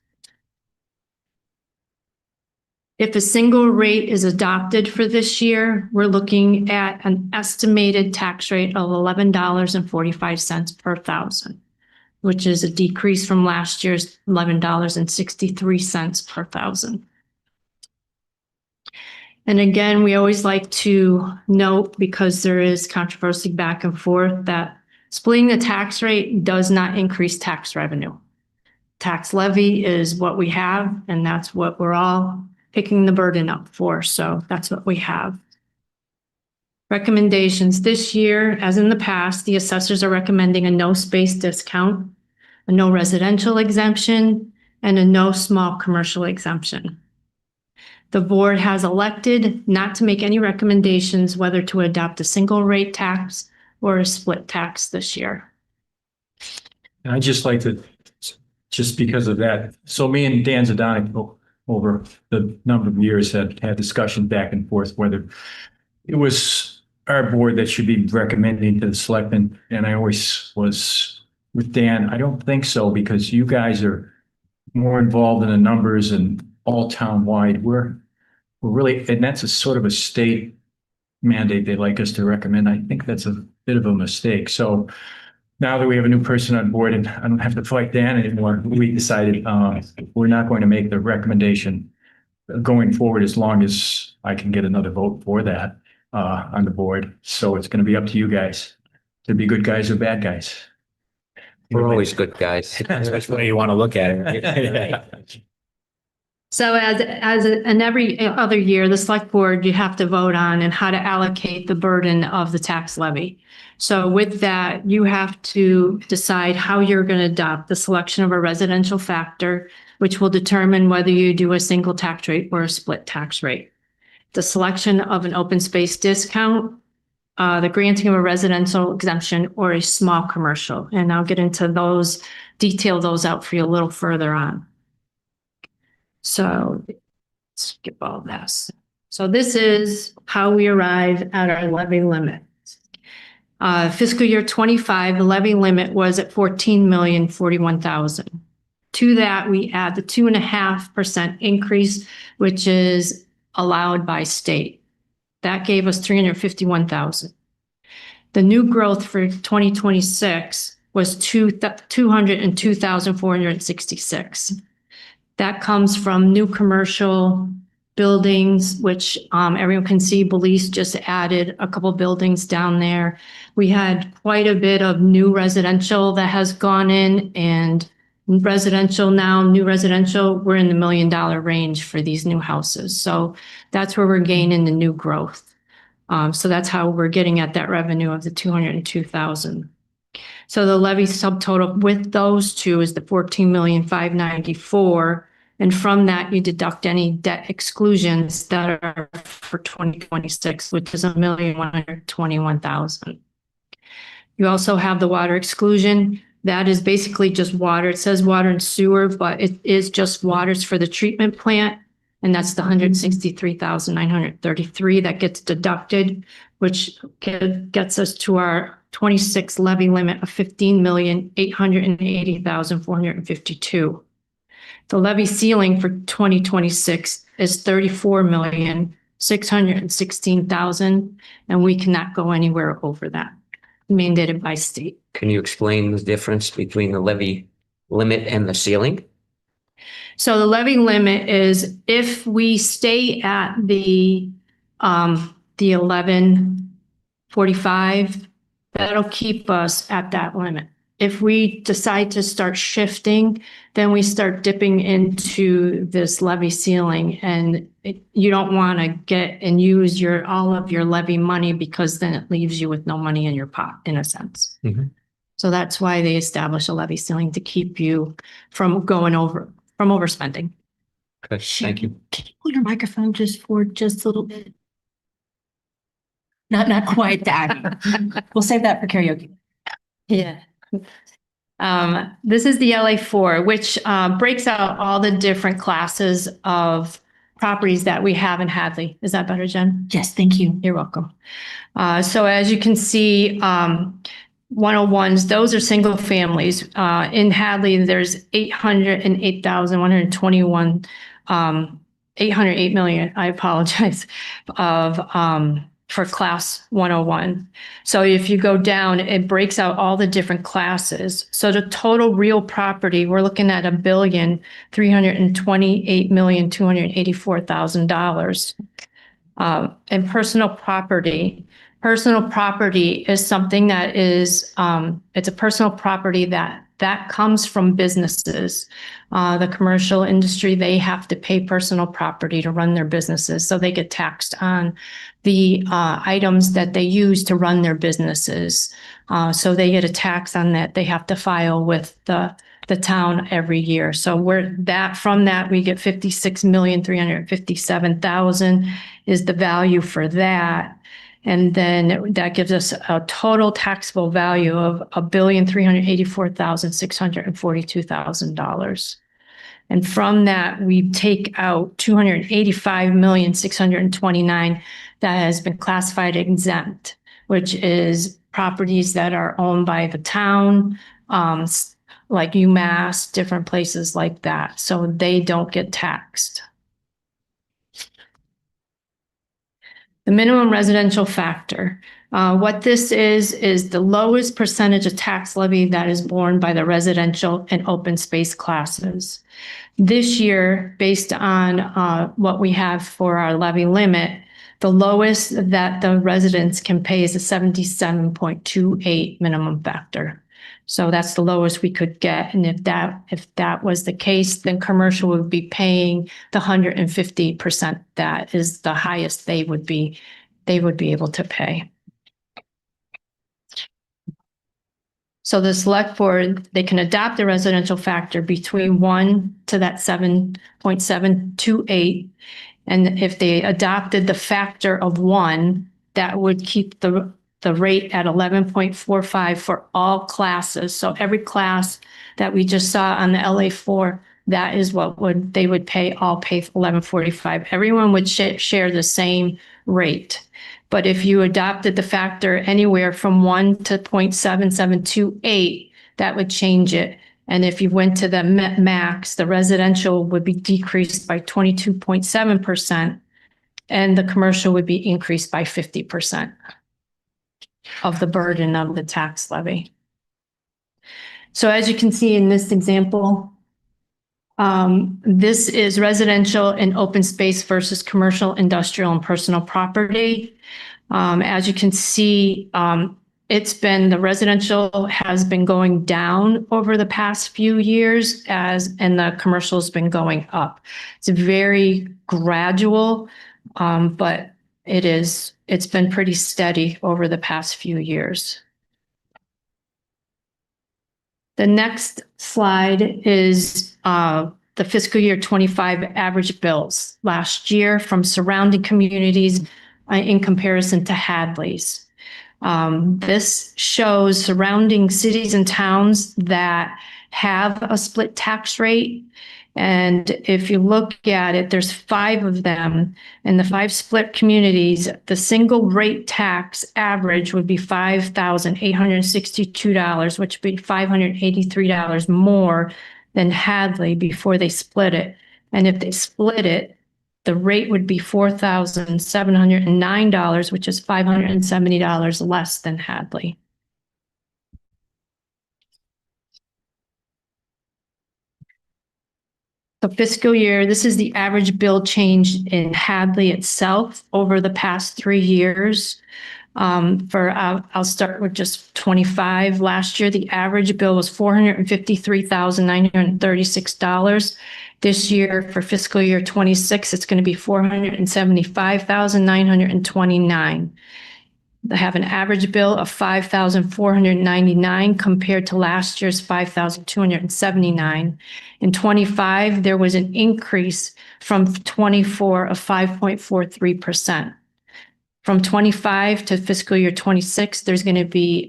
[SPEAKER 10] If a single rate is adopted for this year, we're looking at an estimated tax rate of $11.45 per thousand, which is a decrease from last year's $11.63 per thousand. And again, we always like to note, because there is controversy back and forth, that splitting the tax rate does not increase tax revenue. Tax levy is what we have, and that's what we're all picking the burden up for. So that's what we have. Recommendations this year, as in the past, the assessors are recommending a no space discount, a no residential exemption, and a no small commercial exemption. The board has elected not to make any recommendations whether to adopt a single rate tax or a split tax this year.
[SPEAKER 9] And I'd just like to, just because of that, so me and Dan Zadonic over the number of years had discussion back and forth whether it was our board that should be recommending to the selectmen. And I always was with Dan, I don't think so, because you guys are more involved in the numbers and all town-wide. We're really, and that's a sort of a state mandate they'd like us to recommend. I think that's a bit of a mistake. So now that we have a new person on board and I don't have to fight Dan anymore, we decided we're not going to make the recommendation going forward as long as I can get another vote for that on the board. So it's going to be up to you guys to be good guys or bad guys.
[SPEAKER 1] We're always good guys.
[SPEAKER 4] That's which way you want to look at it.
[SPEAKER 10] So in every other year, the select board, you have to vote on and how to allocate the burden of the tax levy. So with that, you have to decide how you're going to adopt the selection of a residential factor, which will determine whether you do a single tax rate or a split tax rate. The selection of an open space discount, the granting of a residential exemption, or a small commercial. And I'll get into those, detail those out for you a little further on. So skip all this. So this is how we arrive at our levy limit. Fiscal year 25, the levy limit was at 14,041,000. To that, we add the 2.5% increase, which is allowed by state. That gave us 351,000. The new growth for 2026 was 202,466. That comes from new commercial buildings, which everyone can see. Belize just added a couple buildings down there. We had quite a bit of new residential that has gone in, and residential now, new residential, we're in the $1 million range for these new houses. So that's where we're gaining the new growth. So that's how we're getting at that revenue of the 202,000. So the levy subtotal with those two is the 14,594,000. And from that, you deduct any debt exclusions that are for 2026, which is 1,121,000. You also have the water exclusion. That is basically just water. It says water and sewer, but it is just waters for the treatment plant. And that's the 163,933 that gets deducted, which gets us to our 26 levy limit of 15,880,452. The levy ceiling for 2026 is 34,616,000, and we cannot go anywhere over that, mandated by state.
[SPEAKER 1] Can you explain the difference between the levy limit and the ceiling?
[SPEAKER 10] So the levy limit is if we stay at the 1145, that'll keep us at that limit. If we decide to start shifting, then we start dipping into this levy ceiling, and you don't want to get and use all of your levy money, because then it leaves you with no money in your pot, in a sense.
[SPEAKER 1] Mhm.
[SPEAKER 10] So that's why they establish a levy ceiling, to keep you from overspending.
[SPEAKER 1] Okay, thank you.
[SPEAKER 7] Can you hold your microphone just a little bit? Not quite that. We'll save that for karaoke.
[SPEAKER 10] Yeah. This is the LA4, which breaks out all the different classes of properties that we have in Hadley. Is that better, Jen?
[SPEAKER 7] Yes, thank you.
[SPEAKER 10] You're welcome. So as you can see, 101s, those are single families. In Hadley, there's 808,121, 808 million, I apologize, of for class 101. So if you go down, it breaks out all the different classes. So the total real property, we're looking at $1,328,284,000. And personal property is something that is, it's a personal property that comes from businesses. The commercial industry, they have to pay personal property to run their businesses. So they get taxed on the items that they use to run their businesses. So they get a tax on that. They have to file with the town every year. So from that, we get 56,357,000 is the value for that. And then that gives us a total taxable value of $1,384,642,000. And from that, we take out 285,629,000 that has been classified exempt, which is properties that are owned by the town, like UMass, different places like that. So they don't get taxed. The minimum residential factor. What this is the lowest percentage of tax levy that is borne by the residential and open space classes. This year, based on what we have for our levy limit, the lowest that the residents can pay is a 77.28 minimum factor. So that's the lowest we could get. And if that was the case, then commercial would be paying the 150%. That is the highest they would be able to pay. So the select board, they can adopt the residential factor between 1 to that 7.728. And if they adopted the factor of 1, that would keep the rate at 11.45 for all classes. So every class that we just saw on the LA4, that is what they would pay 11.45. Everyone would share the same rate. But if you adopted the factor anywhere from 1 to 0.7728, that would change it. And if you went to the max, the residential would be decreased by 22.7%, and the commercial would be increased by 50%. of the burden of the tax levy. So as you can see in this example, this is residential and open space versus commercial, industrial, and personal property. As you can see, the residential has been going down over the past few years and the commercial has been going up. It's very gradual, but it's been pretty steady over the past few years. The next slide is the fiscal year 25 average bills last year from surrounding communities in comparison to Hadley's. This shows surrounding cities and towns that have a split tax rate. And if you look at it, there's 5 of them. In the 5 split communities, the single rate tax average would be $5,862, which would be $583 more than Hadley before they split it. And if they split it, the rate would be $4,709, which is $570 less than Hadley. The fiscal year, this is the average bill change in Hadley itself over the past 3 years. I'll start with just 25. Last year, the average bill was $453,936. This year, for fiscal year 26, it's going to be $475,929. They have an average bill of $5,499 compared to last year's $5,279. In 25, there was an increase from 24 of 5.43%. From 25 to fiscal year 26, there's going to be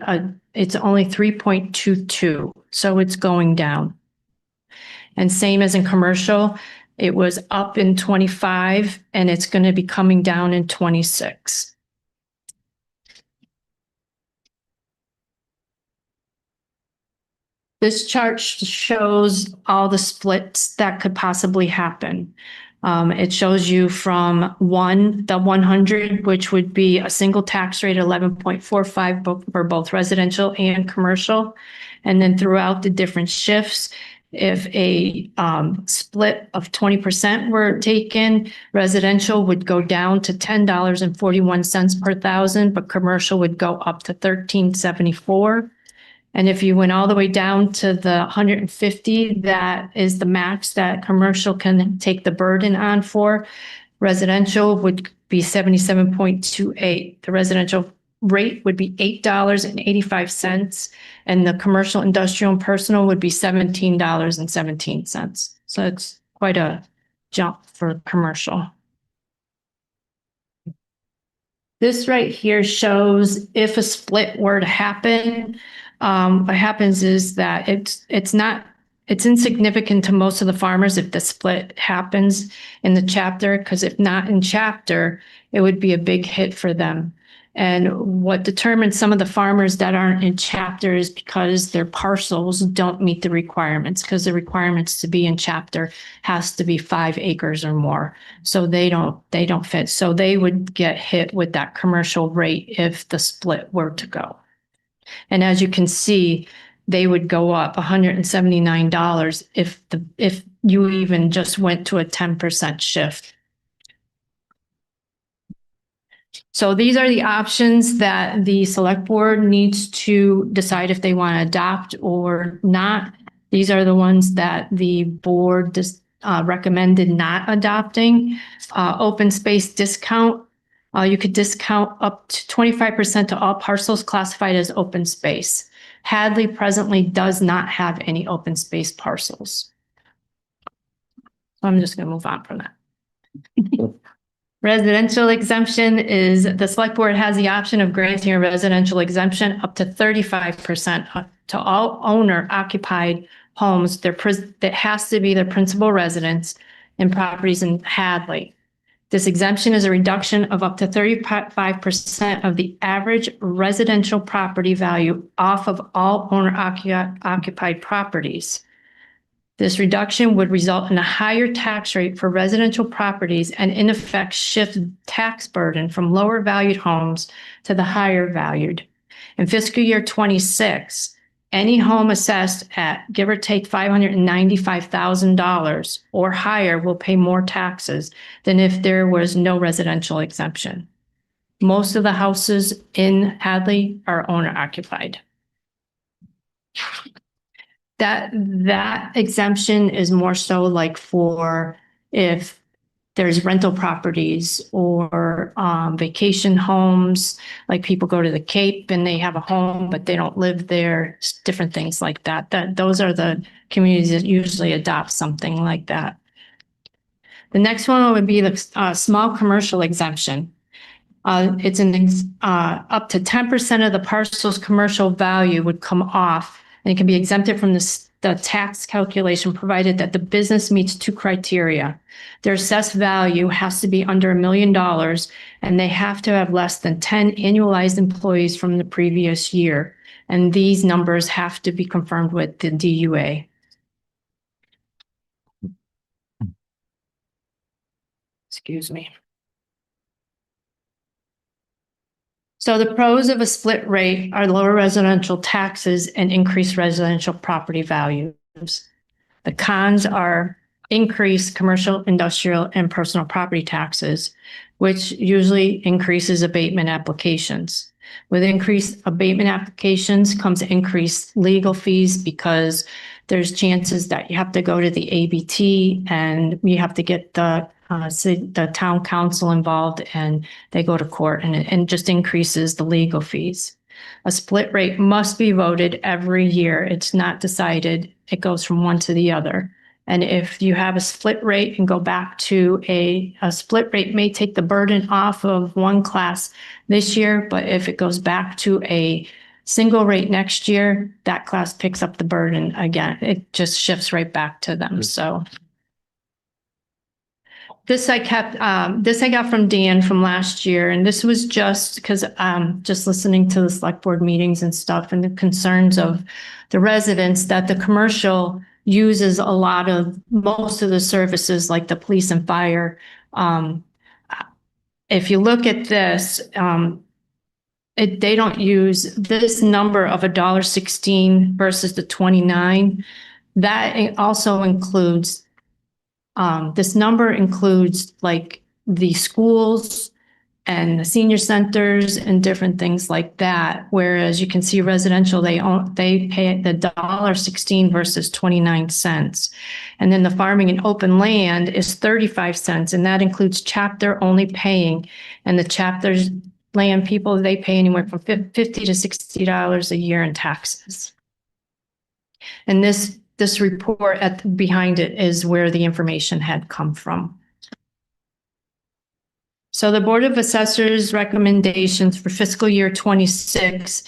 [SPEAKER 10] it's only 3.22, so it's going down. And same as in commercial, it was up in 25 and it's going to be coming down in 26. This chart shows all the splits that could possibly happen. It shows you from the 100, which would be a single tax rate, 11.45 for both residential and commercial. And then throughout the different shifts, if a split of 20% were taken, residential would go down to $10.41 per thousand, but commercial would go up to $13.74. And if you went all the way down to the 150, that is the max that commercial can take the burden on for. Residential would be 77.28. The residential rate would be $8.85, and the commercial, industrial, and personal would be $17.17. So it's quite a jump for commercial. This right here shows if a split were to happen. What happens is that it's insignificant to most of the farmers if the split happens in the chapter, because if not in chapter, it would be a big hit for them. And what determines some of the farmers that aren't in chapter is because their parcels don't meet the requirements, because the requirements to be in chapter has to be 5 acres or more. So they don't fit. So they would get hit with that commercial rate if the split were to go. And as you can see, they would go up $179 if you even just went to a 10% shift. So these are the options that the select board needs to decide if they want to adopt or not. These are the ones that the board recommended not adopting. Open space discount. You could discount up to 25% to all parcels classified as open space. Hadley presently does not have any open space parcels. So I'm just going to move on from that. Residential exemption is the select board has the option of granting a residential exemption up to 35% to all owner occupied homes. That has to be their principal residence in properties in Hadley. This exemption is a reduction of up to 35% of the average residential property value off of all owner occupied properties. This reduction would result in a higher tax rate for residential properties and in effect shift tax burden from lower valued homes to the higher valued. In fiscal year 26, any home assessed at give or take $595,000 or higher will pay more taxes than if there was no residential exemption. Most of the houses in Hadley are owner occupied. That exemption is more so like for if there's rental properties or vacation homes, like people go to the Cape and they have a home, but they don't live there, different things like that. Those are the communities that usually adopt something like that. The next one would be the small commercial exemption. It's up to 10% of the parcel's commercial value would come off, and it can be exempted from the tax calculation provided that the business meets two criteria. Their assessed value has to be under $1 million, and they have to have less than 10 annualized employees from the previous year. And these numbers have to be confirmed with the DUA. Excuse me. So the pros of a split rate are lower residential taxes and increased residential property values. The cons are increased commercial, industrial, and personal property taxes, which usually increases abatement applications. With increased abatement applications comes increased legal fees because there's chances that you have to go to the ABT and you have to get the town council involved, and they go to court, and it just increases the legal fees. A split rate must be voted every year. It's not decided. It goes from one to the other. And if you have a split rate and go back to a split rate may take the burden off of one class this year, but if it goes back to a single rate next year, that class picks up the burden again. It just shifts right back to them. So this I got from Dan from last year, and this was just because just listening to the select board meetings and stuff and the concerns of the residents that the commercial uses most of the services like the police and fire. If you look at this, they don't use this number of $1.16 versus the 29. That also includes this number includes like the schools and the senior centers and different things like that. Whereas you can see residential, they pay the $1.16 versus 29 cents. And then the farming and open land is 35 cents. And that includes chapter only paying. And the chapters land people, they pay anywhere from $50 to $60 a year in taxes. And this report behind it is where the information had come from. So the Board of Assessors recommendations for fiscal year 26,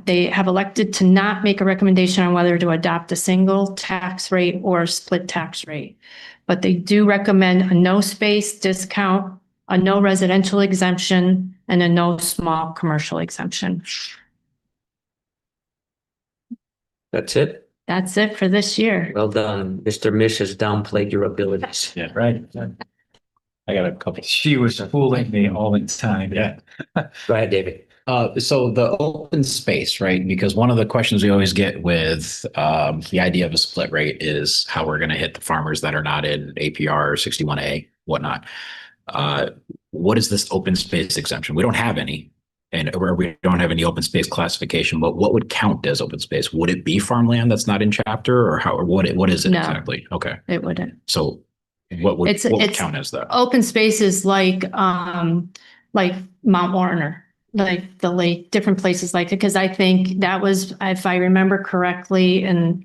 [SPEAKER 10] they have elected to not make a recommendation on whether to adopt a single tax rate or a split tax rate. But they do recommend a no space discount, a no residential exemption, and a no small commercial exemption.
[SPEAKER 1] That's it.
[SPEAKER 10] That's it for this year.
[SPEAKER 1] Well done. Mr. Mish has downplayed your abilities.
[SPEAKER 9] Yeah, right.
[SPEAKER 4] I got a couple.
[SPEAKER 9] She was fooling me all the time.
[SPEAKER 4] Yeah.
[SPEAKER 1] Go ahead, David.
[SPEAKER 4] So the open space, right? Because one of the questions we always get with the idea of a split rate is how we're going to hit the farmers that are not in APR 61A, whatnot. What is this open space exemption? We don't have any. And we don't have any open space classification, but what would count as open space? Would it be farmland that's not in chapter, or how, or what is it
[SPEAKER 10] No.
[SPEAKER 4] exactly? Okay.
[SPEAKER 10] It wouldn't.
[SPEAKER 4] So what would count as that?
[SPEAKER 10] Open spaces like Mount Warner, like the lake, different places like it, because I think that was, if I remember correctly, and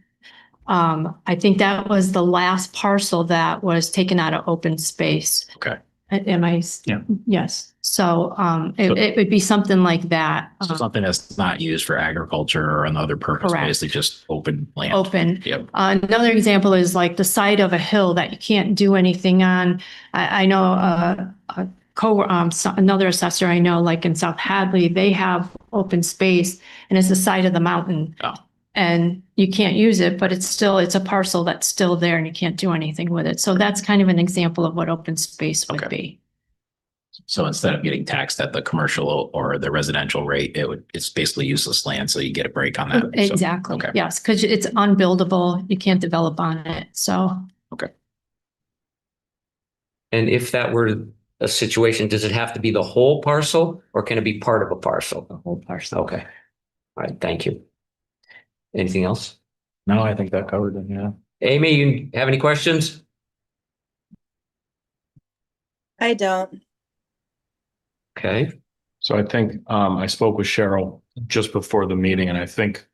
[SPEAKER 10] I think that was the last parcel that was taken out of open space.
[SPEAKER 4] Okay.
[SPEAKER 10] Am I?
[SPEAKER 9] Yeah.
[SPEAKER 10] Yes. So it would be something like that.
[SPEAKER 4] So something that's not used for agriculture or another purpose,
[SPEAKER 10] Correct.
[SPEAKER 4] basically just open land.
[SPEAKER 10] Open.
[SPEAKER 4] Yep.
[SPEAKER 10] Another example is like the side of a hill that you can't do anything on. I know another assessor I know, like in South Hadley, they have open space and it's the side of the mountain.
[SPEAKER 4] Oh.
[SPEAKER 10] And you can't use it, but it's a parcel that's still there and you can't do anything with it. So that's kind of an example of what open space would
[SPEAKER 4] Okay.
[SPEAKER 10] be.
[SPEAKER 4] So instead of getting taxed at the commercial or the residential rate, it's basically useless land, so you get a break on that. So,
[SPEAKER 10] Exactly.
[SPEAKER 4] okay.
[SPEAKER 10] Yes, because it's unbuildable. You can't develop on it. So
[SPEAKER 1] And if that were a situation, does it have to be the whole parcel or can it be part of a parcel?
[SPEAKER 10] the whole parcel.
[SPEAKER 1] Okay. All right, thank you. Anything else?
[SPEAKER 4] No, I think that covered it, yeah.
[SPEAKER 1] Amy, you have any questions?
[SPEAKER 6] I don't.
[SPEAKER 1] Okay,
[SPEAKER 5] So I think I spoke with Cheryl just before the meeting, and I think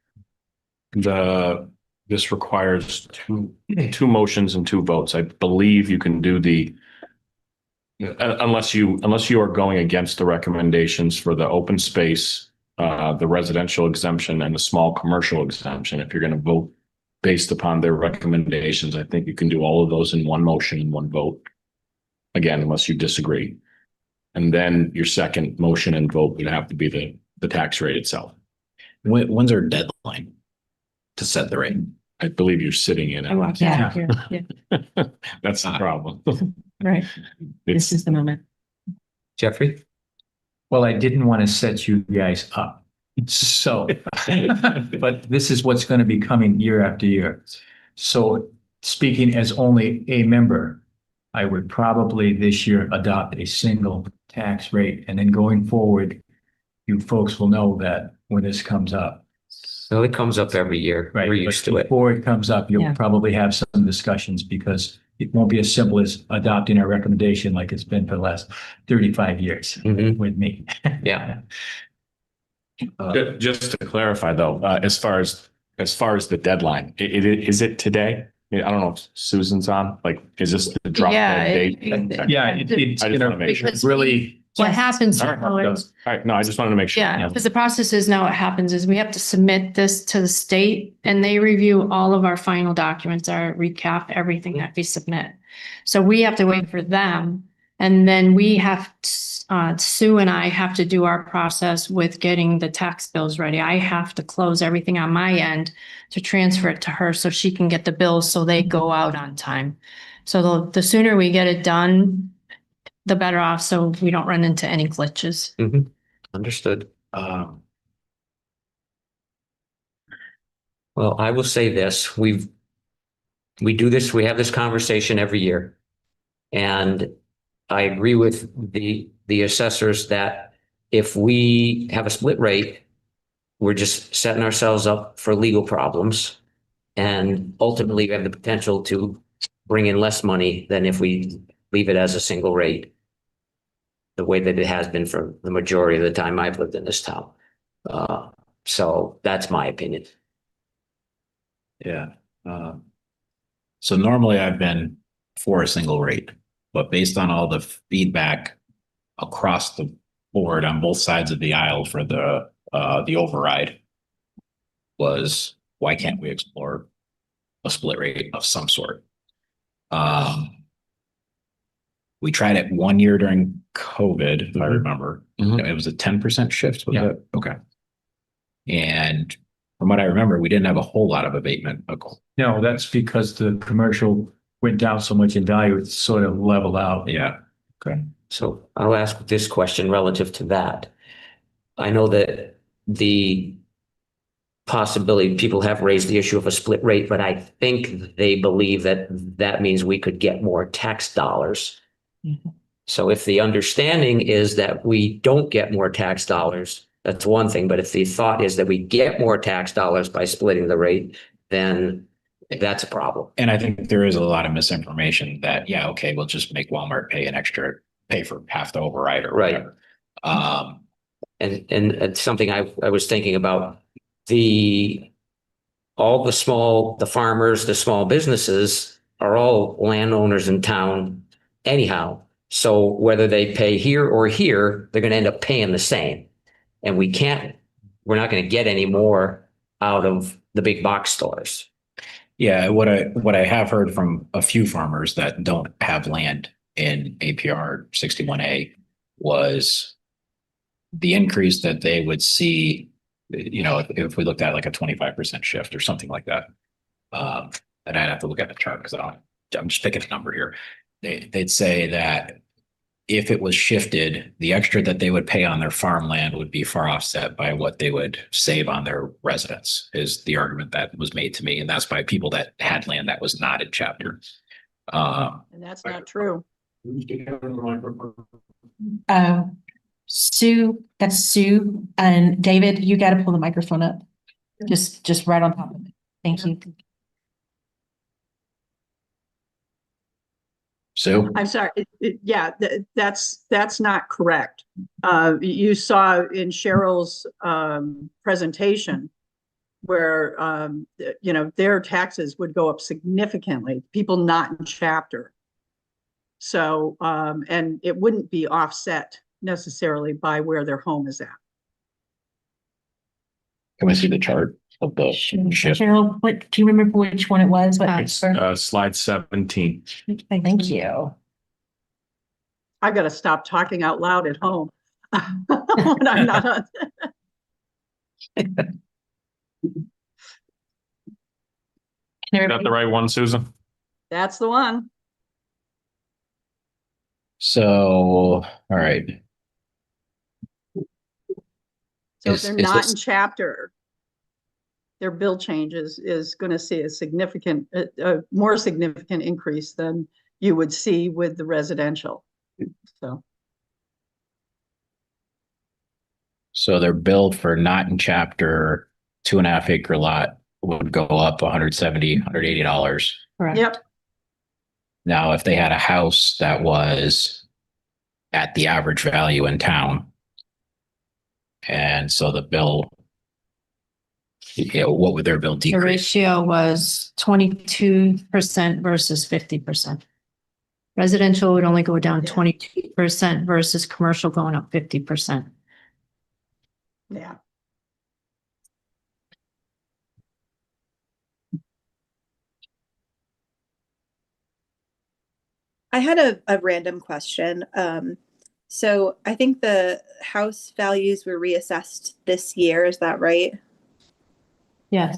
[SPEAKER 5] this requires two motions and two votes. I believe you can do unless you are going against the recommendations for the open space, the residential exemption, and the small commercial exemption. If you're going to vote based upon their recommendations, I think you can do all of those in one motion and one vote. Again, unless you disagree. And then your second motion and vote would have to be the tax rate itself.
[SPEAKER 4] When's our deadline to set the rate?
[SPEAKER 5] I believe you're sitting in
[SPEAKER 10] I walked
[SPEAKER 5] it.
[SPEAKER 10] out here. Yeah,
[SPEAKER 5] That's the problem.
[SPEAKER 10] right. This
[SPEAKER 5] It's,
[SPEAKER 10] is the moment.
[SPEAKER 1] Jeffrey?
[SPEAKER 9] Well, I didn't want to set you guys up. So, but this is what's going to be coming year after year. So speaking as only a member, I would probably this year adopt a single tax rate. And then going forward, you folks will know that when this comes up.
[SPEAKER 1] So it comes up every year.
[SPEAKER 9] Right.
[SPEAKER 1] We're
[SPEAKER 9] but
[SPEAKER 1] used to it.
[SPEAKER 9] Before it comes up, you'll
[SPEAKER 10] Yeah.
[SPEAKER 9] probably have some discussions because it won't be as simple as adopting our recommendation like it's been for the last 35 years
[SPEAKER 1] Mhm.
[SPEAKER 9] with me.
[SPEAKER 1] Yeah.
[SPEAKER 5] just to clarify though, as far as the deadline, is it today? I don't know if Susan's on, like, is this the drop
[SPEAKER 10] Yeah,
[SPEAKER 5] dead date?
[SPEAKER 9] Yeah, it's
[SPEAKER 5] I just
[SPEAKER 9] gonna
[SPEAKER 5] want to make sure.
[SPEAKER 10] Because
[SPEAKER 9] really,
[SPEAKER 10] What happens?
[SPEAKER 5] All right, no, I just wanted to make sure.
[SPEAKER 10] Yeah, because the process is now what happens is we have to submit this to the state and they review all of our final documents, our recap, everything that we submit. So we have to wait for them. And then we have, Sue and I have to do our process with getting the tax bills ready. I have to close everything on my end to transfer it to her so she can get the bills so they go out on time. So the sooner we get it done, the better off, so we don't run into any glitches.
[SPEAKER 1] Understood.
[SPEAKER 4] Um,
[SPEAKER 1] Well, I will say this, we do this, we have this conversation every year. And I agree with the assessors that if we have a split rate, we're just setting ourselves up for legal problems. And ultimately we have the potential to bring in less money than if we leave it as a single rate. The way that it has been for the majority of the time I've lived in this town. So that's my opinion.
[SPEAKER 4] Yeah. So normally I've been for a single rate, but based on all the feedback across the board on both sides of the aisle for the override was, why can't we explore a split rate of some sort? We tried it 1 year during COVID, if I remember.
[SPEAKER 1] Mhm.
[SPEAKER 4] It was a 10% shift. Was
[SPEAKER 9] Yeah.
[SPEAKER 4] it? Okay. And from what I remember, we didn't have a whole lot of abatement.
[SPEAKER 9] no, that's because the commercial went down so much in value, it's sort of leveled out.
[SPEAKER 4] Yeah. Okay.
[SPEAKER 1] So I'll ask this question relative to that. I know that the possibility, people have raised the issue of a split rate, but I think they believe that that means we could get more tax dollars.
[SPEAKER 10] Mhm.
[SPEAKER 1] So if the understanding is that we don't get more tax dollars, that's one thing. But if the thought is that we get more tax dollars by splitting the rate, then that's a problem.
[SPEAKER 4] And I think there is a lot of misinformation that, yeah, okay, we'll just make Walmart pay for half the override or
[SPEAKER 1] Right.
[SPEAKER 4] whatever.
[SPEAKER 1] And it's something I was thinking about, all the farmers, the small businesses are all landowners in town anyhow. So whether they pay here or here, they're going to end up paying the same. And we're not going to get any more out of the big box stores.
[SPEAKER 4] Yeah, what I have heard from a few farmers that don't have land in APR 61A was the increase that they would see, if we looked at like a 25% shift or something like that. And I'd have to look at the chart because I'm just picking a number here. They'd say that if it was shifted, the extra that they would pay on their farmland would be far offset by what they would save on their residence, is the argument that was made to me. And that's by people that had land that was not in chapter.
[SPEAKER 6] And that's not true.
[SPEAKER 7] Sue, that's Sue, and David, you got to pull the microphone up. Just right on top of it. Thank you.
[SPEAKER 4] So
[SPEAKER 11] I'm sorry, yeah, that's not correct. You saw in Cheryl's presentation where, you know, their taxes would go up significantly, people not in chapter. So, and it wouldn't be offset necessarily by where their home is at.
[SPEAKER 4] can we see the chart of the shift?
[SPEAKER 7] Cheryl, what, do you remember which one it was?
[SPEAKER 5] It's slide 17.
[SPEAKER 7] Thank you.
[SPEAKER 11] I got to stop talking out loud at home. When I'm not on.
[SPEAKER 5] Got the right one, Susan?
[SPEAKER 11] That's the one.
[SPEAKER 4] So, all right.
[SPEAKER 11] So if
[SPEAKER 4] Is-
[SPEAKER 11] they're
[SPEAKER 4] is
[SPEAKER 11] not
[SPEAKER 4] this-
[SPEAKER 11] in chapter, their bill changes is going to see a significant, more significant increase than you would see with the residential. So,
[SPEAKER 4] So their bill for not in chapter 2.5 acre lot would go up $170, $180.
[SPEAKER 10] Correct.
[SPEAKER 11] yep,
[SPEAKER 4] Now, if they had a house that was at the average value in town, and so the bill, what would their bill
[SPEAKER 10] The
[SPEAKER 4] decrease?
[SPEAKER 10] ratio was 22% versus 50%. Residential would only go down 22% versus commercial going up 50%.
[SPEAKER 11] yeah.
[SPEAKER 6] I had a random question. So I think the house values were reassessed this year, is that right?
[SPEAKER 10] Yes.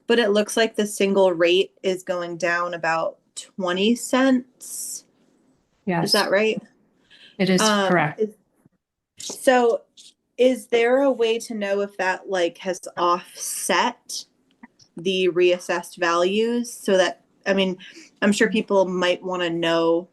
[SPEAKER 6] But it looks like the single rate is going down about 20 cents.
[SPEAKER 10] Yes.
[SPEAKER 6] Is that right?
[SPEAKER 10] It is correct.
[SPEAKER 6] So is there a way to know if that like has offset the reassessed values so that, I mean, I'm sure people might want to know,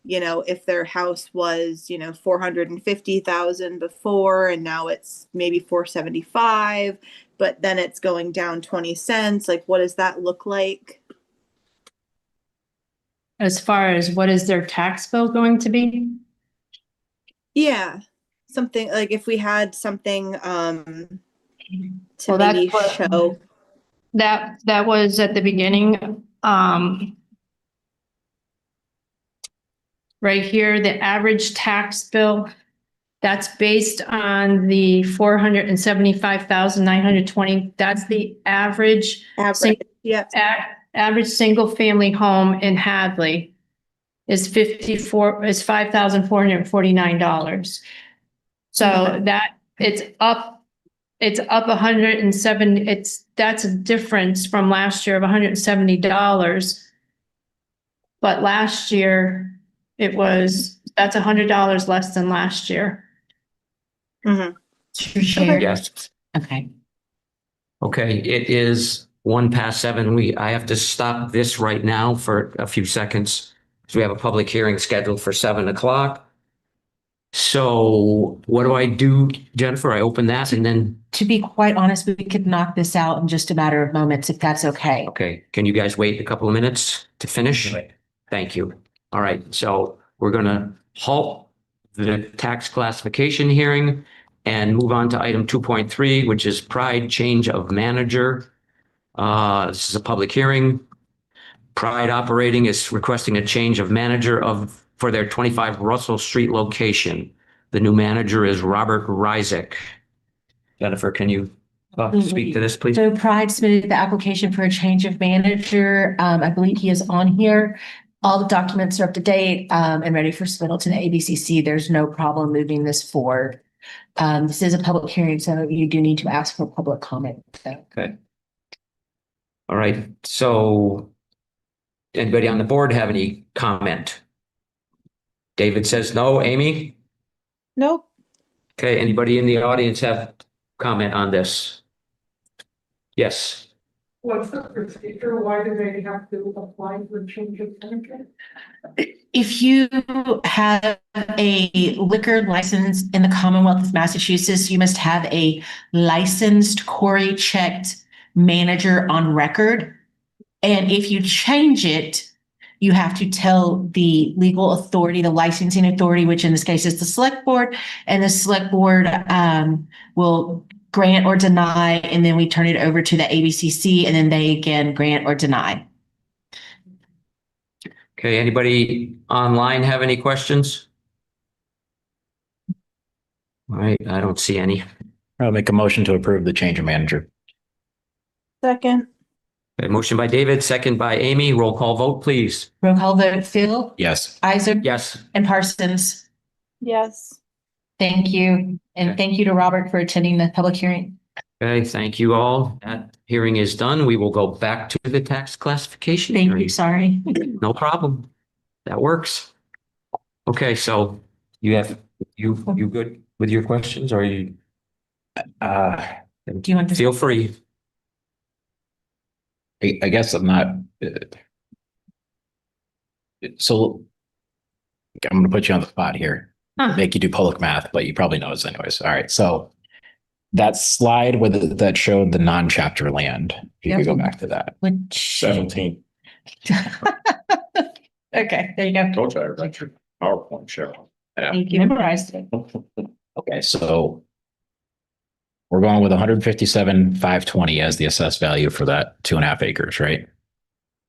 [SPEAKER 6] you know, if their house was, you know, 450,000 before and now it's maybe 475, but then it's going down 20 cents. Like, what does that look like?
[SPEAKER 10] As far as what is their tax bill going to be?
[SPEAKER 6] Yeah. Something like if we had something to
[SPEAKER 10] Well, that's
[SPEAKER 6] maybe
[SPEAKER 10] what-
[SPEAKER 6] show.
[SPEAKER 10] That was at the beginning. Right here, the average tax bill, that's based on the 475,920. That's the average
[SPEAKER 6] Average. Yep.
[SPEAKER 10] average single family home in Hadley is $5,449. So that it's up 107. That's a difference from last year of $170. But last year that's $100 less than last year.
[SPEAKER 6] Mhm.
[SPEAKER 7] To share.
[SPEAKER 1] Yes.
[SPEAKER 7] Okay.
[SPEAKER 1] Okay, it is 7:01. I have to stop this right now for a few seconds. So we have a public hearing scheduled for 7:00. So what do I do, Jennifer? I open that and then,
[SPEAKER 7] To be quite honest, we could knock this out in just a matter of moments, if that's okay.
[SPEAKER 1] okay, can you guys wait a couple of minutes to finish? Thank you. All right, so we're gonna halt the tax classification hearing and move on to item 2.3, which is Pride change of manager. This is a public hearing. Pride Operating is requesting a change of manager for their 25 Russell Street location. The new manager is Robert Ryzik. Jennifer, can you speak to this, please?
[SPEAKER 7] So Pride submitted the application for a change of manager. I believe he is on here. All the documents are up to date and ready for submittal to the ABCC. There's no problem moving this forward. This is a public hearing, so you do need to ask for public comment. So.
[SPEAKER 1] Okay. All right, so anybody on the board have any comment? David says no. Amy?
[SPEAKER 6] Nope.
[SPEAKER 1] Okay, anybody in the audience have comment on this? Yes.
[SPEAKER 8] What's the procedure? Why do they have to apply for change of manager?
[SPEAKER 7] If you have a liquor license in the Commonwealth of Massachusetts, you must have a licensed Cory checked manager on record. And if you change it, you have to tell the legal authority, the licensing authority, which in this case is the select board, and the select board will grant or deny, and then we turn it over to the ABCC, and then they again grant or deny.
[SPEAKER 1] Okay, anybody online have any questions? All right, I don't see any.
[SPEAKER 4] I'll make a motion to approve the change of manager.
[SPEAKER 6] Second.
[SPEAKER 1] Okay, motion by David, second by Amy. Roll call vote, please.
[SPEAKER 7] Roll call vote, Phil,
[SPEAKER 4] Yes.
[SPEAKER 7] Isaac,
[SPEAKER 1] Yes.
[SPEAKER 7] and Parsons.
[SPEAKER 6] Yes.
[SPEAKER 7] Thank you. And
[SPEAKER 1] Okay.
[SPEAKER 7] thank you to Robert for attending the public hearing.
[SPEAKER 1] Okay, thank you all. That hearing is done. We will go back to the tax classification
[SPEAKER 7] Thank
[SPEAKER 1] hearing.
[SPEAKER 7] you, sorry.
[SPEAKER 1] No problem. That works. Okay, so you good with your questions or you
[SPEAKER 7] Do you want to?
[SPEAKER 1] feel free?
[SPEAKER 4] I guess I'm not. So I'm going to put you on the spot here,
[SPEAKER 10] Huh.
[SPEAKER 4] make you do public math, but you probably know this anyways. All right. So that slide that showed the non-chapter land, if you could go back to that.
[SPEAKER 7] Which?
[SPEAKER 5] 17.
[SPEAKER 7] Okay, there you go.
[SPEAKER 5] Told you I read your PowerPoint, Cheryl.
[SPEAKER 7] Thank you. Memorized it.
[SPEAKER 4] Okay, so we're going with 157,520 as the assessed value for that 2.5 acres, right?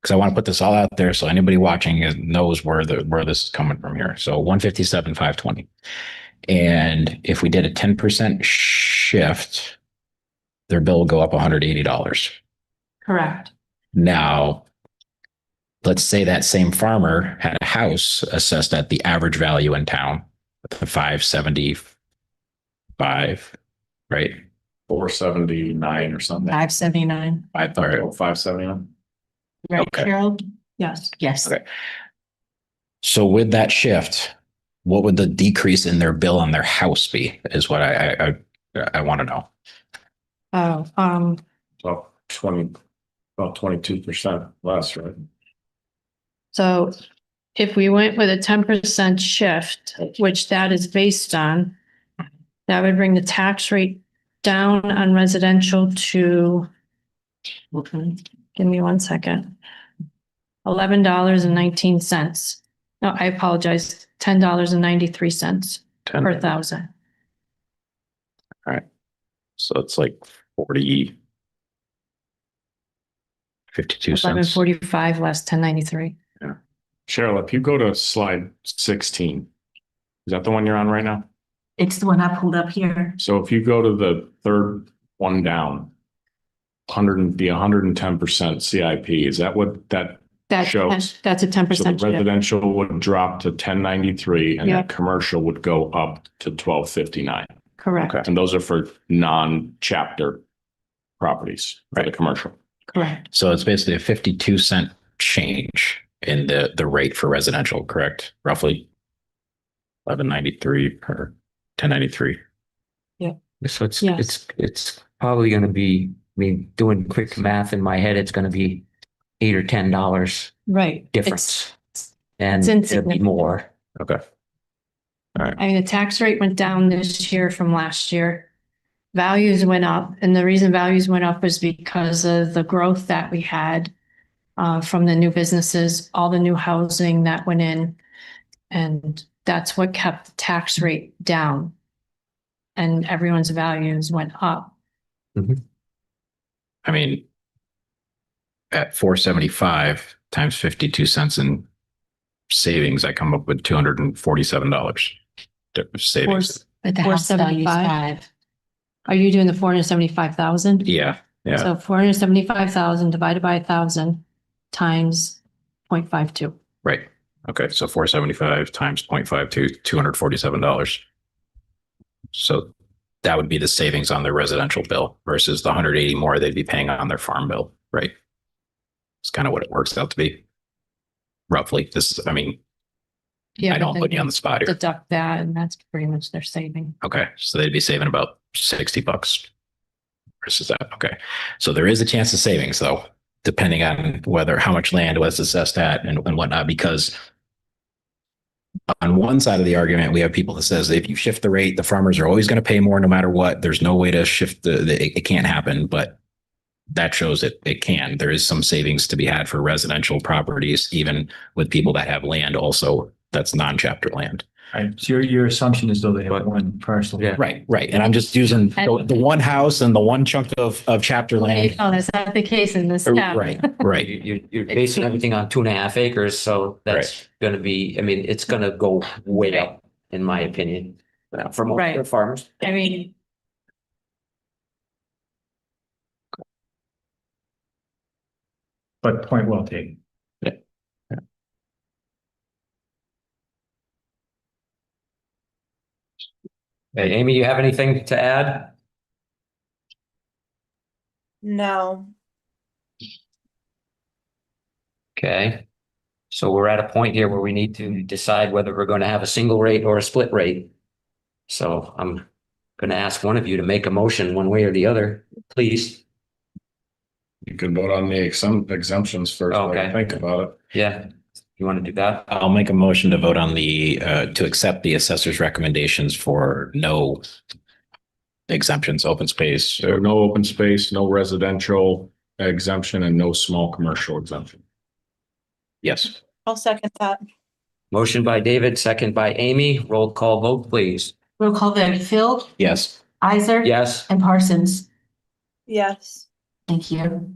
[SPEAKER 4] Because I want to put this all out there so anybody watching knows where this is coming from here. So 157,520. And if we did a 10% shift, their bill will go up $180.
[SPEAKER 10] Correct.
[SPEAKER 4] Now, let's say that same farmer had a house assessed at the average value in town, the 575, right?
[SPEAKER 5] 479 or something.
[SPEAKER 7] 579.
[SPEAKER 4] All right.
[SPEAKER 5] 579.
[SPEAKER 7] Right,
[SPEAKER 4] Okay.
[SPEAKER 7] Cheryl?
[SPEAKER 10] Yes.
[SPEAKER 7] Yes.
[SPEAKER 4] Okay. So with that shift, what would the decrease in their bill on their house be? Is what I want to know.
[SPEAKER 10] Oh,
[SPEAKER 5] About 22% less, right?
[SPEAKER 10] so if we went with a 10% shift, which that is based on, that would bring the tax rate down on residential to, give me 1 second. $11.19. No, I apologize, $10.93 per thousand.
[SPEAKER 4] So it's like 52 cents.
[SPEAKER 10] 11.45 less 10.93.
[SPEAKER 5] Cheryl, if you go to slide 16, is that the one you're on right now?
[SPEAKER 7] It's the one I pulled up here.
[SPEAKER 5] So if you go to the third one down, 110% CIP, is that what that shows?
[SPEAKER 10] That's a 10%
[SPEAKER 5] So the
[SPEAKER 10] shift.
[SPEAKER 5] residential would drop to 1093 and
[SPEAKER 10] Yeah.
[SPEAKER 5] the commercial would go up to 1259.
[SPEAKER 10] Correct,
[SPEAKER 5] And those are for non-chapter properties for the
[SPEAKER 4] Right.
[SPEAKER 5] commercial.
[SPEAKER 10] correct.
[SPEAKER 4] So it's basically a 52-cent change in the rate for residential, correct? Roughly 1193 or 1093.
[SPEAKER 1] So it's,
[SPEAKER 10] Yes.
[SPEAKER 1] it's probably going to be, I mean, doing quick math in my head, it's going to be $8 or $10
[SPEAKER 10] Right.
[SPEAKER 1] difference. And
[SPEAKER 10] it's
[SPEAKER 1] it'll be
[SPEAKER 10] insignificant.
[SPEAKER 1] more.
[SPEAKER 5] Okay.
[SPEAKER 10] I mean, the tax rate went down this year from last year. Values went up, and the reason values went up was because of the growth that we had from the new businesses, all the new housing that went in. And that's what kept the tax rate down. And everyone's values went up.
[SPEAKER 4] I mean, at 475 times 52 cents in savings, I come up with $247 savings.
[SPEAKER 7] But the house value is
[SPEAKER 10] 475.
[SPEAKER 7] 5.
[SPEAKER 10] Are you doing the 475,000?
[SPEAKER 4] Yeah, yeah.
[SPEAKER 10] So 475,000 divided by 1,000 times 0.52.
[SPEAKER 4] Right. Okay. So 475 times 0.52, $247. So that would be the savings on their residential bill versus the 180 more they'd be paying on their farm bill. Right. It's kind of what it works out to be. Roughly. This is, I mean,
[SPEAKER 10] Yeah,
[SPEAKER 12] I don't
[SPEAKER 10] but
[SPEAKER 12] put you on the spot here.
[SPEAKER 10] deduct that and that's pretty much their saving.
[SPEAKER 12] Okay, so they'd be saving about $60 versus that. Okay, so there is a chance of savings though, depending on how much land was assessed at and whatnot, because on one side of the argument, we have people that says if you shift the rate, the farmers are always going to pay more no matter what. There's no way to shift it can't happen, but that shows it can. There is some savings to be had for residential properties, even with people that have land also that's non-chapter land.
[SPEAKER 9] Right, so your assumption is though they have one parcel.
[SPEAKER 1] Yeah.
[SPEAKER 12] Right. And I'm just using the one house and the one chunk of chapter land.
[SPEAKER 10] Oh, that's not the case in this town.
[SPEAKER 12] Right.
[SPEAKER 1] You're basing everything on 2.5 acres, so that's gonna be, I mean, it's gonna go way up, in my opinion. For most
[SPEAKER 10] Right.
[SPEAKER 1] farmers.
[SPEAKER 10] I mean,
[SPEAKER 9] But point well taken.
[SPEAKER 1] Hey, Amy, you have anything to add?
[SPEAKER 6] No.
[SPEAKER 1] Okay. So we're at a point here where we need to decide whether we're going to have a single rate or a split rate. So I'm going to ask one of you to make a motion one way or the other, please.
[SPEAKER 5] You can vote on the exemptions first.
[SPEAKER 1] Okay.
[SPEAKER 5] Think about it.
[SPEAKER 1] Yeah. You want to do that?
[SPEAKER 12] I'll make a motion to vote on to accept the assessor's recommendations for no exemptions, open space.
[SPEAKER 5] So no open space, no residential exemption, and no small commercial exemption.
[SPEAKER 12] Yes.
[SPEAKER 6] I'll second that.
[SPEAKER 1] Motion by David, second by Amy. Roll call vote, please.
[SPEAKER 7] Roll call vote, Phil,
[SPEAKER 12] Yes.
[SPEAKER 7] Isaac.
[SPEAKER 1] Yes.
[SPEAKER 7] And Parsons.
[SPEAKER 6] Yes.
[SPEAKER 7] Thank you.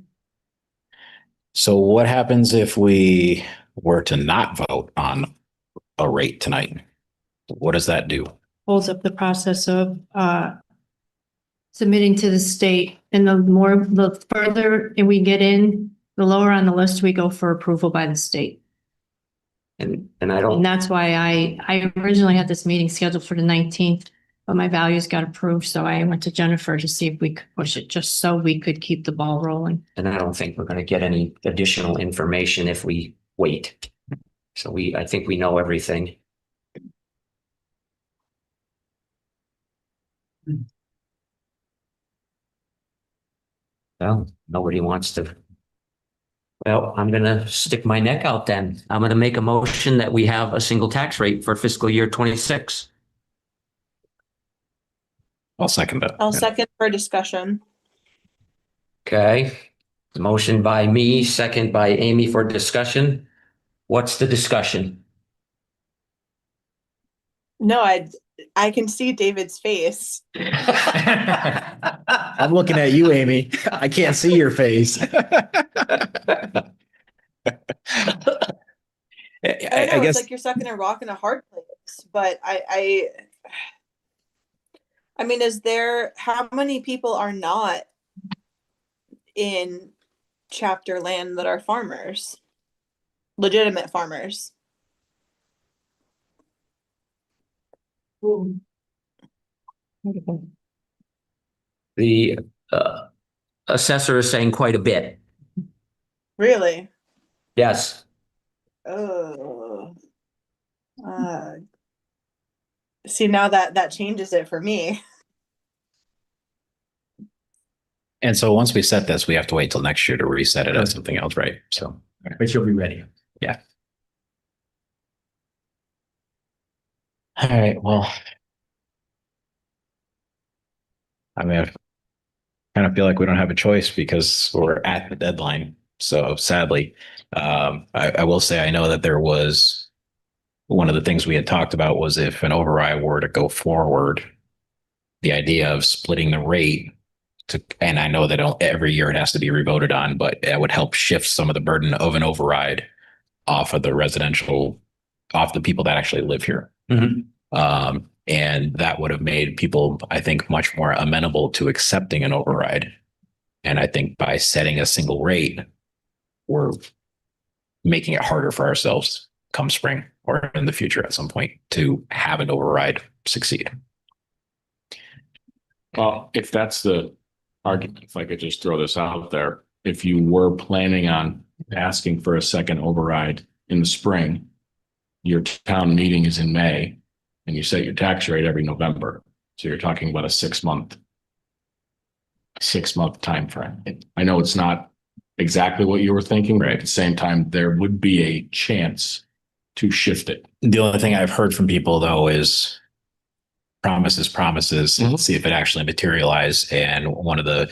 [SPEAKER 12] So what happens if we were to not vote on a rate tonight? What does that do?
[SPEAKER 10] holds up the process of submitting to the state. And the further we get in, the lower on the list we go for approval by the state.
[SPEAKER 1] And I
[SPEAKER 10] And
[SPEAKER 1] don't,
[SPEAKER 10] that's why I originally had this meeting scheduled for the 19th, but my values got approved. So I went to Jennifer to see if we could push it just so we could keep the ball rolling.
[SPEAKER 1] and I don't think we're going to get any additional information if we wait. So I think we know everything. Well, nobody wants to. Well, I'm gonna stick my neck out then. I'm gonna make a motion that we have a single tax rate for fiscal year 26.
[SPEAKER 12] I'll second that.
[SPEAKER 6] I'll second for discussion.
[SPEAKER 1] Okay, motion by me, second by Amy for discussion. What's the discussion?
[SPEAKER 6] No, I can see David's face.
[SPEAKER 12] I'm looking at you, Amy. I can't see your face.
[SPEAKER 6] I know,
[SPEAKER 12] guess
[SPEAKER 6] it's like you're stuck in a rock and a hard place, but I mean, how many people are not in chapter land that are farmers? Legitimate farmers.
[SPEAKER 1] The assessor is saying quite a bit.
[SPEAKER 6] Really?
[SPEAKER 1] Yes.
[SPEAKER 6] Oh. See, now that changes it for me.
[SPEAKER 12] And so once we set this, we have to wait till next year to reset it as something else, right? So,
[SPEAKER 9] But you'll be ready.
[SPEAKER 12] yeah. All right, well. I mean, I kind of feel like we don't have a choice because we're at the deadline. So sadly, I will say, I know that there was one of the things we had talked about was if an override were to go forward, the idea of splitting the rate and I know that every year it has to be revoted on, but it would help shift some of the burden of an override off of the off the people that actually live here.
[SPEAKER 1] Mhm.
[SPEAKER 12] And that would have made people, I think, much more amenable to accepting an override. And I think by setting a single rate, we're making it harder for ourselves come spring or in the future at some point to have an override succeed.
[SPEAKER 5] Well, if that's the argument, if I could just throw this out there, if you were planning on asking for a second override in the spring, your town meeting is in May and you set your tax rate every November. So you're talking about a 6 month time frame. I know it's not exactly what you were thinking, but at the same time, there would be a chance to shift it.
[SPEAKER 12] The only thing I've heard from people though is promises, and see if it actually materialized. And one of the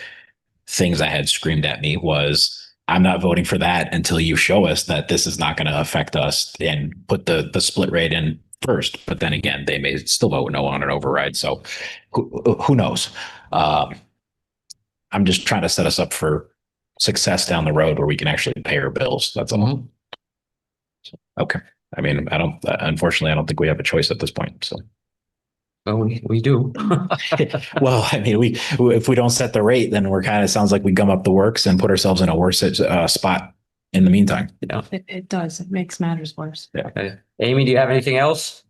[SPEAKER 12] things I had screamed at me was, I'm not voting for that until you show us that this is not going to affect us and put the split rate in first. But then again, they may still vote no on an override. So who knows? I'm just trying to set us up for success down the road where we can actually pay our bills. That's all. So, okay. I mean, unfortunately, I don't think we have a choice at this point. So.
[SPEAKER 1] Well, we do.
[SPEAKER 12] Well, I mean, if we don't set the rate, then we're kind of sounds like we gum up the works and put ourselves in a worse spot in the meantime.
[SPEAKER 1] Yeah.
[SPEAKER 10] It does. It makes matters worse.
[SPEAKER 12] Yeah.
[SPEAKER 1] Okay. Amy, do you have anything else?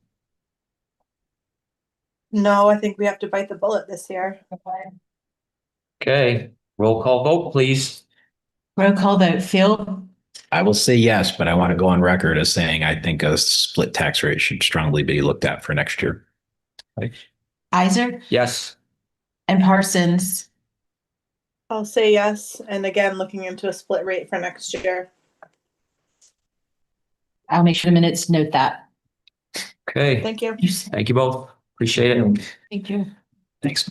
[SPEAKER 6] No, I think we have to bite the bullet this year.
[SPEAKER 1] Okay. Roll call vote, please.
[SPEAKER 7] Roll call vote, Phil,
[SPEAKER 12] I will say yes, but I want to go on record as saying I think a split tax rate should strongly be looked at for next year.
[SPEAKER 7] Isaac,
[SPEAKER 1] Yes.
[SPEAKER 7] and Parsons.
[SPEAKER 6] I'll say yes. And again, looking into a split rate for next year.
[SPEAKER 7] I'll make sure the minutes note that.
[SPEAKER 1] Okay.
[SPEAKER 6] Thank you.
[SPEAKER 1] Thank you both. Appreciate it.
[SPEAKER 10] Thank you.
[SPEAKER 12] Thanks.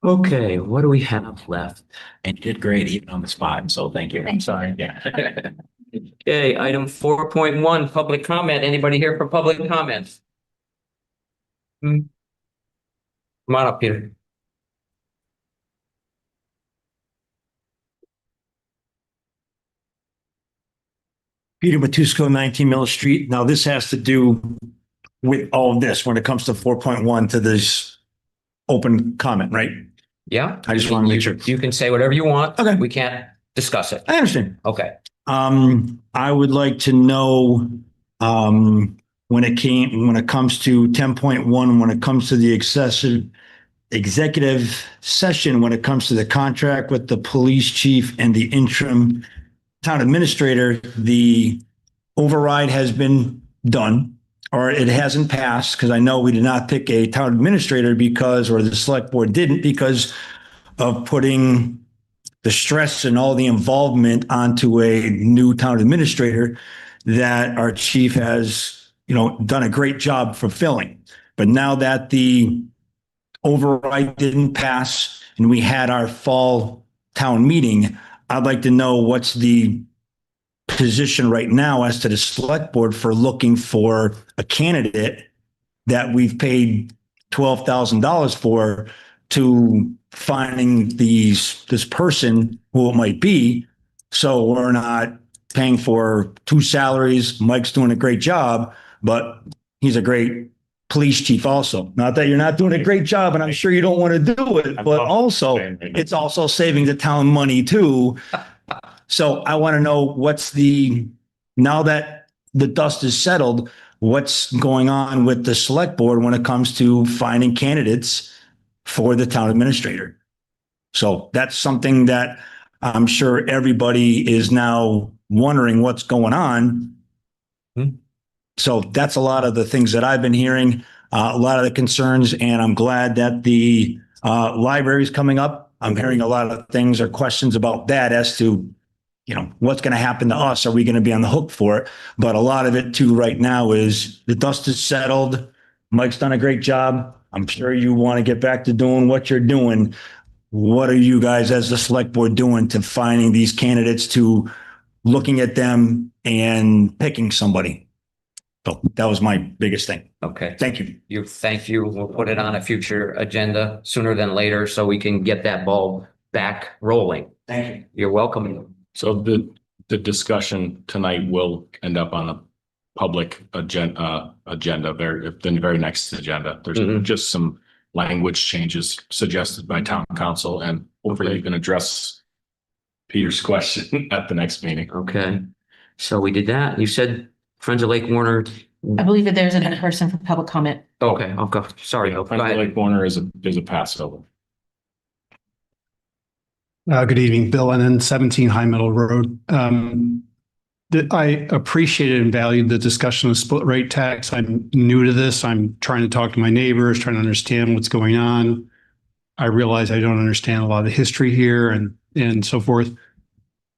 [SPEAKER 1] Okay, what do we have left?
[SPEAKER 12] And you did great even on the spot. So thank you. I'm sorry. Yeah.
[SPEAKER 1] Okay, item 4.1, public comment. Anybody here for public comments? Come on up, Peter.
[SPEAKER 13] Peter Matusco, 19 Mill Street. Now, this has to do with all of this when it comes to 4.1 to this open comment, right?
[SPEAKER 1] Yeah.
[SPEAKER 13] I just want to make sure.
[SPEAKER 1] You can say whatever you want.
[SPEAKER 13] Okay.
[SPEAKER 1] We can't discuss it.
[SPEAKER 13] I understand.
[SPEAKER 1] Okay.
[SPEAKER 13] I would like to know, when it comes to 10.1, when it comes to the executive session, when it comes to the contract with the police chief and the interim town administrator, the override has been done, or it hasn't passed, because I know we did not pick a town administrator or the select board didn't, because of putting the stress and all the involvement onto a new town administrator that our chief has, done a great job fulfilling. But now that the override didn't pass and we had our fall town meeting, I'd like to know what's the position right now as to the select board for looking for a candidate that we've paid $12,000 for, to finding this person who it might be. So we're not paying for two salaries. Mike's doing a great job, but he's a great police chief also. Not that you're not doing a great job, and I'm sure you don't want to do it, but also it's also saving the town money too. So I want to know now that the dust is settled, what's going on with the select board when it comes to finding candidates for the town administrator. So that's something that I'm sure everybody is now wondering what's going on. So that's a lot of the things that I've been hearing, a lot of the concerns, and I'm glad that the library is coming up. I'm hearing a lot of things or questions about that as to, what's going to happen to us? Are we going to be on the hook for it? But a lot of it too right now is the dust is settled. Mike's done a great job. I'm sure you want to get back to doing what you're doing. What are you guys as the select board doing to finding these candidates, to looking at them and picking somebody? So that was my biggest thing.
[SPEAKER 1] Okay.
[SPEAKER 13] Thank you.
[SPEAKER 1] Thank you. We'll put it on a future agenda sooner than later so we can get that ball back rolling.
[SPEAKER 13] Thank you.
[SPEAKER 1] You're welcome.
[SPEAKER 5] So the discussion tonight will end up on a public agenda, the very next agenda. There's just some language changes suggested by town council, and hopefully you can address Peter's question at the next meeting.
[SPEAKER 1] Okay. So we did that. You said Friends of Lake Warner.
[SPEAKER 7] I believe that there's another person for public comment.
[SPEAKER 1] Okay, I'll go. Sorry. Go
[SPEAKER 5] Friends of
[SPEAKER 1] ahead.
[SPEAKER 5] Lake Warner is a Passover.
[SPEAKER 14] Good evening, Bill, and then 17 High Meadow Road. I appreciated and valued the discussion of split rate tax. I'm new to this. I'm trying to talk to my neighbors, trying to understand what's going on. I realize I don't understand a lot of the history here and so forth.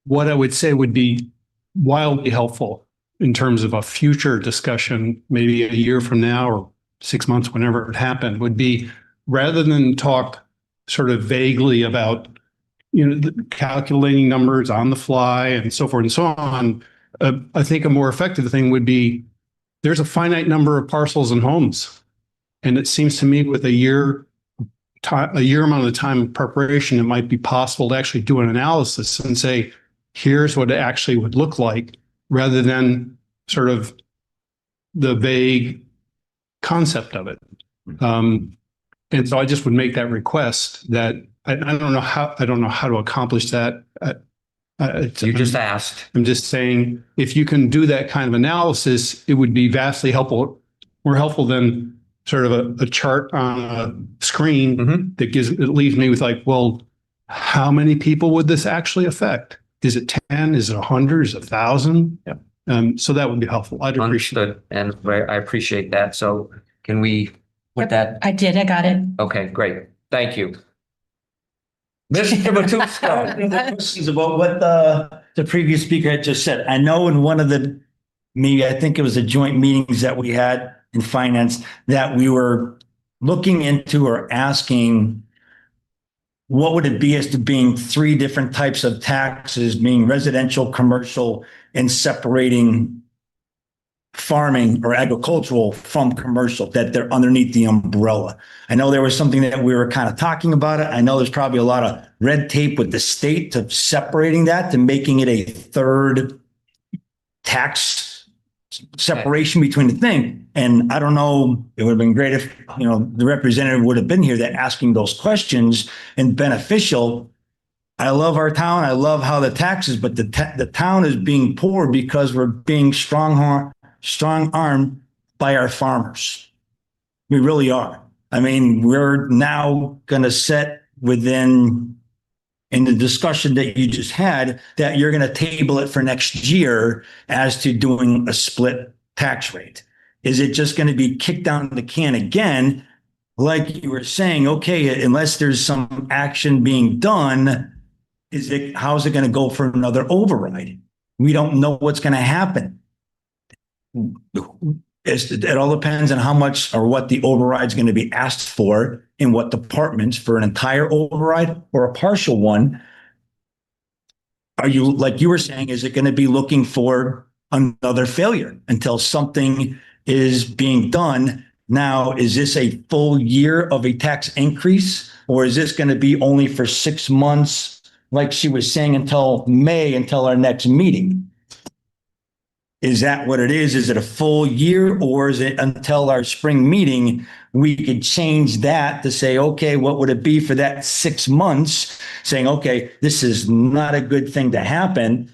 [SPEAKER 14] What I would say would be wildly helpful in terms of a future discussion, maybe a year from now or 6 months, whenever it happened, would be rather than talk sort of vaguely about, calculating numbers on the fly and so forth and so on. I think a more effective thing would be there's a finite number of parcels and homes. And it seems to me with a year amount of time of preparation, it might be possible to actually do an analysis and say, here's what it actually would look like, rather than sort of the vague concept of it. And so I just would make that request that I don't know how to accomplish that.
[SPEAKER 1] You just asked.
[SPEAKER 14] I'm just saying, if you can do that kind of analysis, it would be vastly helpful, more helpful than sort of a chart on a screen that leaves me with like, well, how many people would this actually affect? Is it 10? Is it 100? Is it 1,000? Yeah. So that would be helpful. I'd appreciate it.
[SPEAKER 1] And I appreciate that. So can we put that?
[SPEAKER 7] I did. I got it.
[SPEAKER 1] Okay, great. Thank you. Mr. Matuska.
[SPEAKER 13] Questions about what the previous speaker had just said. I know in one of the, I think it was the joint meetings that we had in finance, that we were looking into or asking, what would it be as to being 3 different types of taxes, being residential, commercial, and separating farming or agricultural from commercial, that they're underneath the umbrella. I know there was something that we were kind of talking about it. I know there's probably a lot of red tape with the state to separating that, to making it a third tax separation between the thing. And I don't know, it would have been great if, the representative would have been here, that asking those questions and beneficial. I love our town. I love how the taxes, but the town is being poor because we're being strong-armed by our farmers. We really are. I mean, we're now going to set within, in the discussion that you just had, that you're going to table it for next year as to doing a split tax rate. Is it just going to be kicked down the can again? Like you were saying, okay, unless there's some action being done, how's it going to go for another override? We don't know what's going to happen. It all depends on how much or what the override is going to be asked for in what departments, for an entire override or a partial one. Are you, like you were saying, is it going to be looking for another failure until something is being done? Now, is this a full year of a tax increase, or is this going to be only for 6 months, like she was saying, until May, until our next meeting? Is that what it is? Is it a full year, or is it until our spring meeting? We could change that to say, okay, what would it be for that 6 months? Saying, okay, this is not a good thing to happen.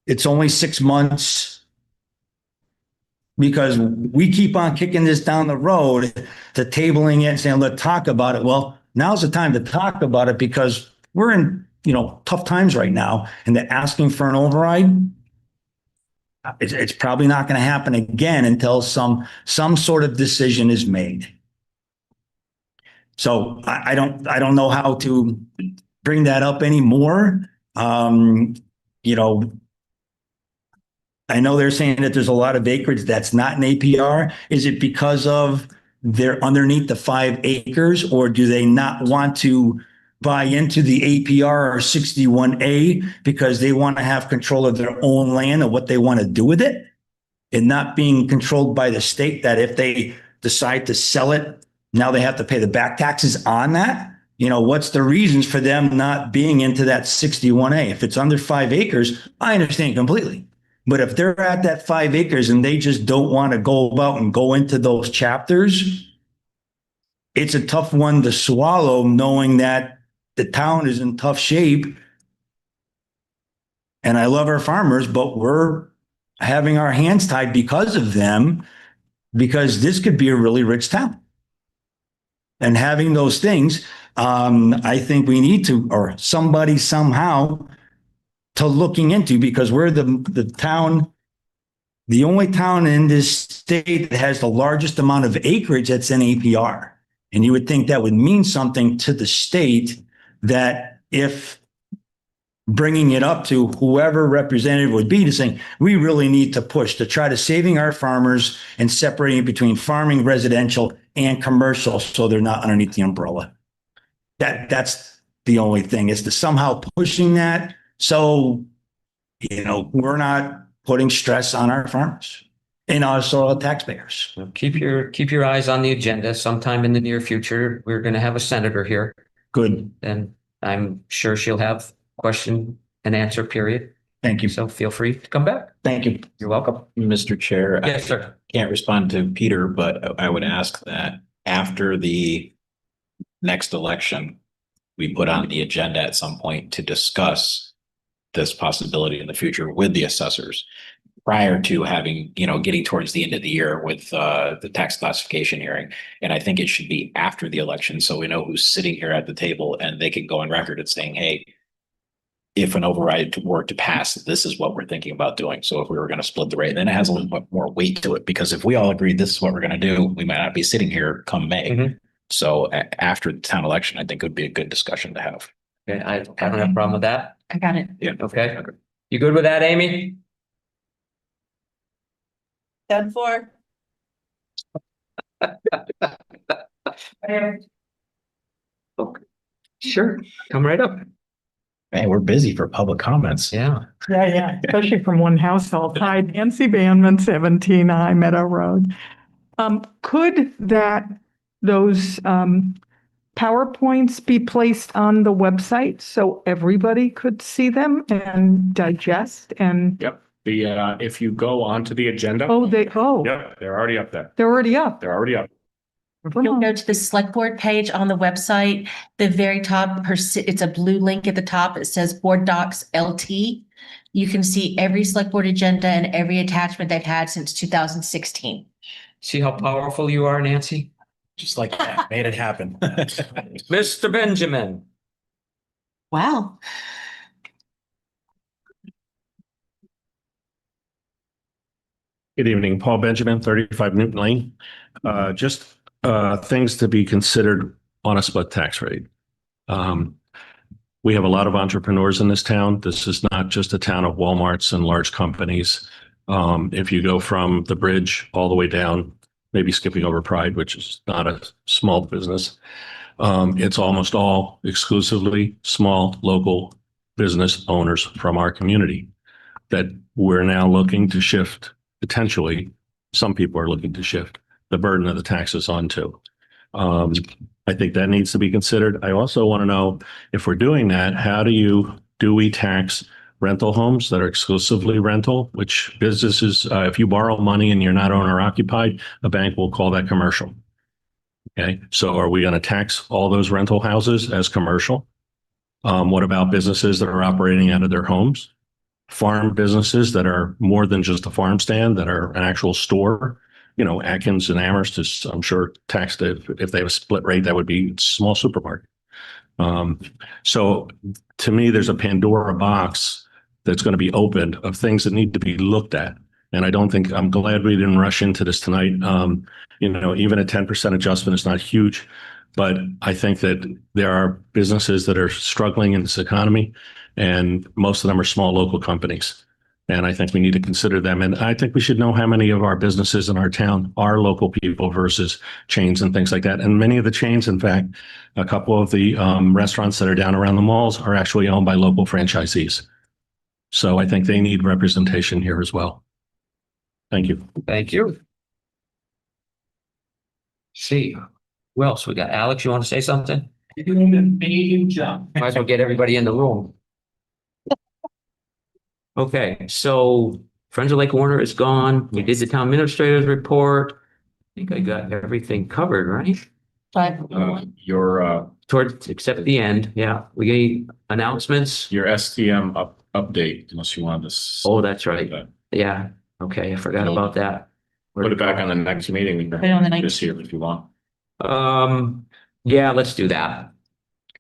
[SPEAKER 13] It's only 6 months, because we keep on kicking this down the road to tabling it and saying, let's talk about it. Well, now's the time to talk about it, because we're in, tough times right now, and they're asking for an override. It's probably not going to happen again until some sort of decision is made. So I don't know how to bring that up anymore. I know they're saying that there's a lot of acreage that's not an APR. Is it because of they're underneath the 5 acres, or do they not want to buy into the APR or 61A because they want to have control of their own land and what they want to do with it, and not being controlled by the state, that if they decide to sell it, now they have to pay the back taxes on that? What's the reasons for them not being into that 61A? If it's under 5 acres, I understand completely. But if they're at that 5 acres and they just don't want to go about and go into those chapters, it's a tough one to swallow, knowing that the town is in tough shape. And I love our farmers, but we're having our hands tied because of them, because this could be a really rich town. And having those things, I think we need to, or somebody somehow, to looking into because we're the town, the only town in this state that has the largest amount of acreage that's in APR. And you would think that would mean something to the state that if bringing it up to whoever representative would be to saying, we really need to push to try to saving our farmers and separating between farming, residential and commercial. So they're not underneath the umbrella. That's the only thing is to somehow pushing that. So, we're not putting stress on our farmers and also our taxpayers.
[SPEAKER 1] Keep your eyes on the agenda. Sometime in the near future, we're going to have a senator here,
[SPEAKER 13] Good.
[SPEAKER 1] and I'm sure she'll have question and answer period.
[SPEAKER 13] Thank you.
[SPEAKER 1] So feel free to come back.
[SPEAKER 13] Thank you.
[SPEAKER 1] You're welcome.
[SPEAKER 12] Mr. Chair.
[SPEAKER 1] Yes, sir.
[SPEAKER 12] I can't respond to Peter, but I would ask that after the next election, we put on the agenda at some point to discuss this possibility in the future with the assessors prior to having, getting towards the end of the year with the tax classification hearing. And I think it should be after the election. So we know who's sitting here at the table and they can go on record and saying, hey, if an override were to pass, this is what we're thinking about doing. So if we were going to split the rate, then it has a little bit more weight to it, because if we all agree this is what we're going to do, we might not be sitting here come May.
[SPEAKER 1] Mhm.
[SPEAKER 12] So after the town election, I think it would be a good discussion to have.
[SPEAKER 1] Okay, I don't have a problem with that.
[SPEAKER 7] I got it.
[SPEAKER 12] Yeah.
[SPEAKER 1] Okay. You good with that, Amy?
[SPEAKER 6] Done for.
[SPEAKER 1] Okay. Sure. Come right up.
[SPEAKER 12] Man, we're busy for public comments.
[SPEAKER 1] Yeah.
[SPEAKER 8] Yeah, especially from one household. Hi, Nancy Banman, 17 High Meadow Road. Could those PowerPoints be placed on the website so everybody could see them and digest and,
[SPEAKER 5] Yep. If you go onto the agenda.
[SPEAKER 8] Yep,
[SPEAKER 5] They're already up there.
[SPEAKER 8] they're already up.
[SPEAKER 5] They're already up.
[SPEAKER 7] You'll go to the select board page on the website, the very top, it's a blue link at the top. It says Board Docs LT. You can see every select board agenda and every attachment they've had since 2016.
[SPEAKER 1] See how powerful you are, Nancy?
[SPEAKER 12] Just like that, made it happen.
[SPEAKER 1] Mr. Benjamin.
[SPEAKER 7] Wow.
[SPEAKER 5] Good evening, Paul Benjamin, 35 Newton Lane. Just things to be considered on a split tax rate. We have a lot of entrepreneurs in this town. This is not just a town of Walmarts and large companies. If you go from the bridge all the way down, maybe skipping over Pride, which is not a small business, it's almost all exclusively small local business owners from our community that we're now looking to shift. Potentially, some people are looking to shift the burden of the taxes onto. I think that needs to be considered. I also want to know, if we're doing that, do we tax rental homes that are exclusively rental, which businesses, if you borrow money and you're not owner occupied, a bank will call that commercial. Okay, so are we going to tax all those rental houses as commercial? What about businesses that are operating out of their homes? Farm businesses that are more than just a farm stand, that are an actual store, Atkins and Amherst I'm sure taxed if they have a split rate, that would be a small supermarket. So to me, there's a Pandora box that's going to be opened of things that need to be looked at. And I'm glad we didn't rush into this tonight. Even a 10% adjustment is not huge, but I think that there are businesses that are struggling in this economy, and most of them are small local companies. And I think we need to consider them. And I think we should know how many of our businesses in our town are local people versus chains and things like that. And many of the chains, in fact, a couple of the restaurants that are down around the malls are actually owned by local franchisees. So I think they need representation here as well. Thank you.
[SPEAKER 1] Thank you. See, who else we got? Alex, you want to say something?
[SPEAKER 4] You're doing an amazing job.
[SPEAKER 1] Might as well get everybody in the room. Okay, so Friends of Lake Warner is gone. We did the town administrator's report. I think I got everything covered, right?
[SPEAKER 5] Your
[SPEAKER 1] Except the end, yeah. We gave announcements.
[SPEAKER 5] your STM update, unless you wanted to.
[SPEAKER 1] Oh, that's right. Yeah, okay, I forgot about that.
[SPEAKER 5] Put it back on the next meeting.
[SPEAKER 7] Put it on the next-
[SPEAKER 5] This year if you want.
[SPEAKER 1] Yeah, let's do that.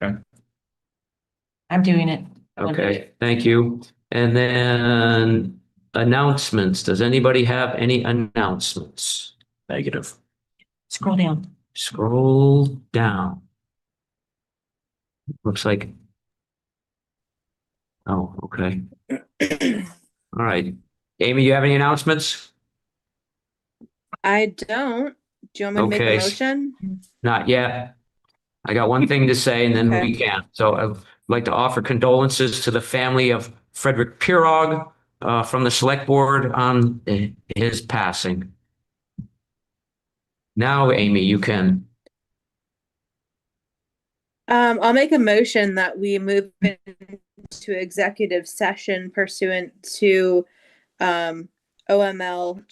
[SPEAKER 7] I'm doing it.
[SPEAKER 1] Okay, thank you. And then announcements. Does anybody have any announcements?
[SPEAKER 12] Negative.
[SPEAKER 7] Scroll down.
[SPEAKER 1] Scroll down. Looks like. Oh, okay. All right. Amy, you have any announcements?
[SPEAKER 6] I don't. Do you want me to make
[SPEAKER 1] Okay.
[SPEAKER 6] a motion?
[SPEAKER 1] Not yet. I got one thing to say and then we can. So I'd like to offer condolences to the family of Frederick Pirog from the select board on his passing. Now, Amy, you can.
[SPEAKER 6] I'll make a motion that we move into executive session pursuant to OML,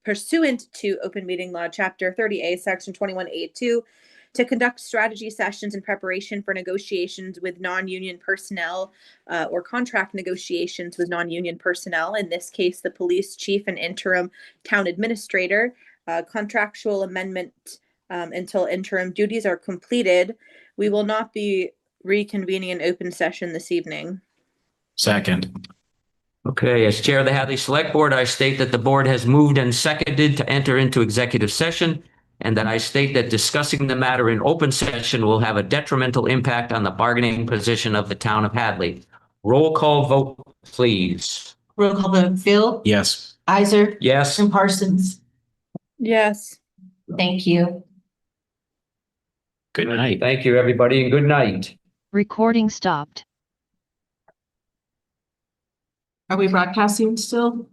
[SPEAKER 6] pursuant to Open Meeting Law, Chapter 30A, Section 21A2, to conduct strategy sessions in preparation for negotiations with non-union personnel or contract negotiations with non-union personnel, in this case, the police chief and interim town administrator, contractual amendment until interim duties are completed. We will not be reconvening an open session this evening.
[SPEAKER 12] Second.
[SPEAKER 1] Okay, as chair of the Hadley Select Board, I state that the board has moved and seconded to enter into executive session, and that I state that discussing the matter in open session will have a detrimental impact on the bargaining position of the town of Hadley. Roll call vote, please.
[SPEAKER 7] Roll call vote. Phil,
[SPEAKER 12] Yes.
[SPEAKER 7] Isaac,
[SPEAKER 1] Yes.
[SPEAKER 7] and Parsons.
[SPEAKER 6] Yes.
[SPEAKER 7] Thank you.
[SPEAKER 12] Good night.
[SPEAKER 1] Thank you, everybody, and good night.
[SPEAKER 15] Recording stopped.
[SPEAKER 7] Are we broadcasting still?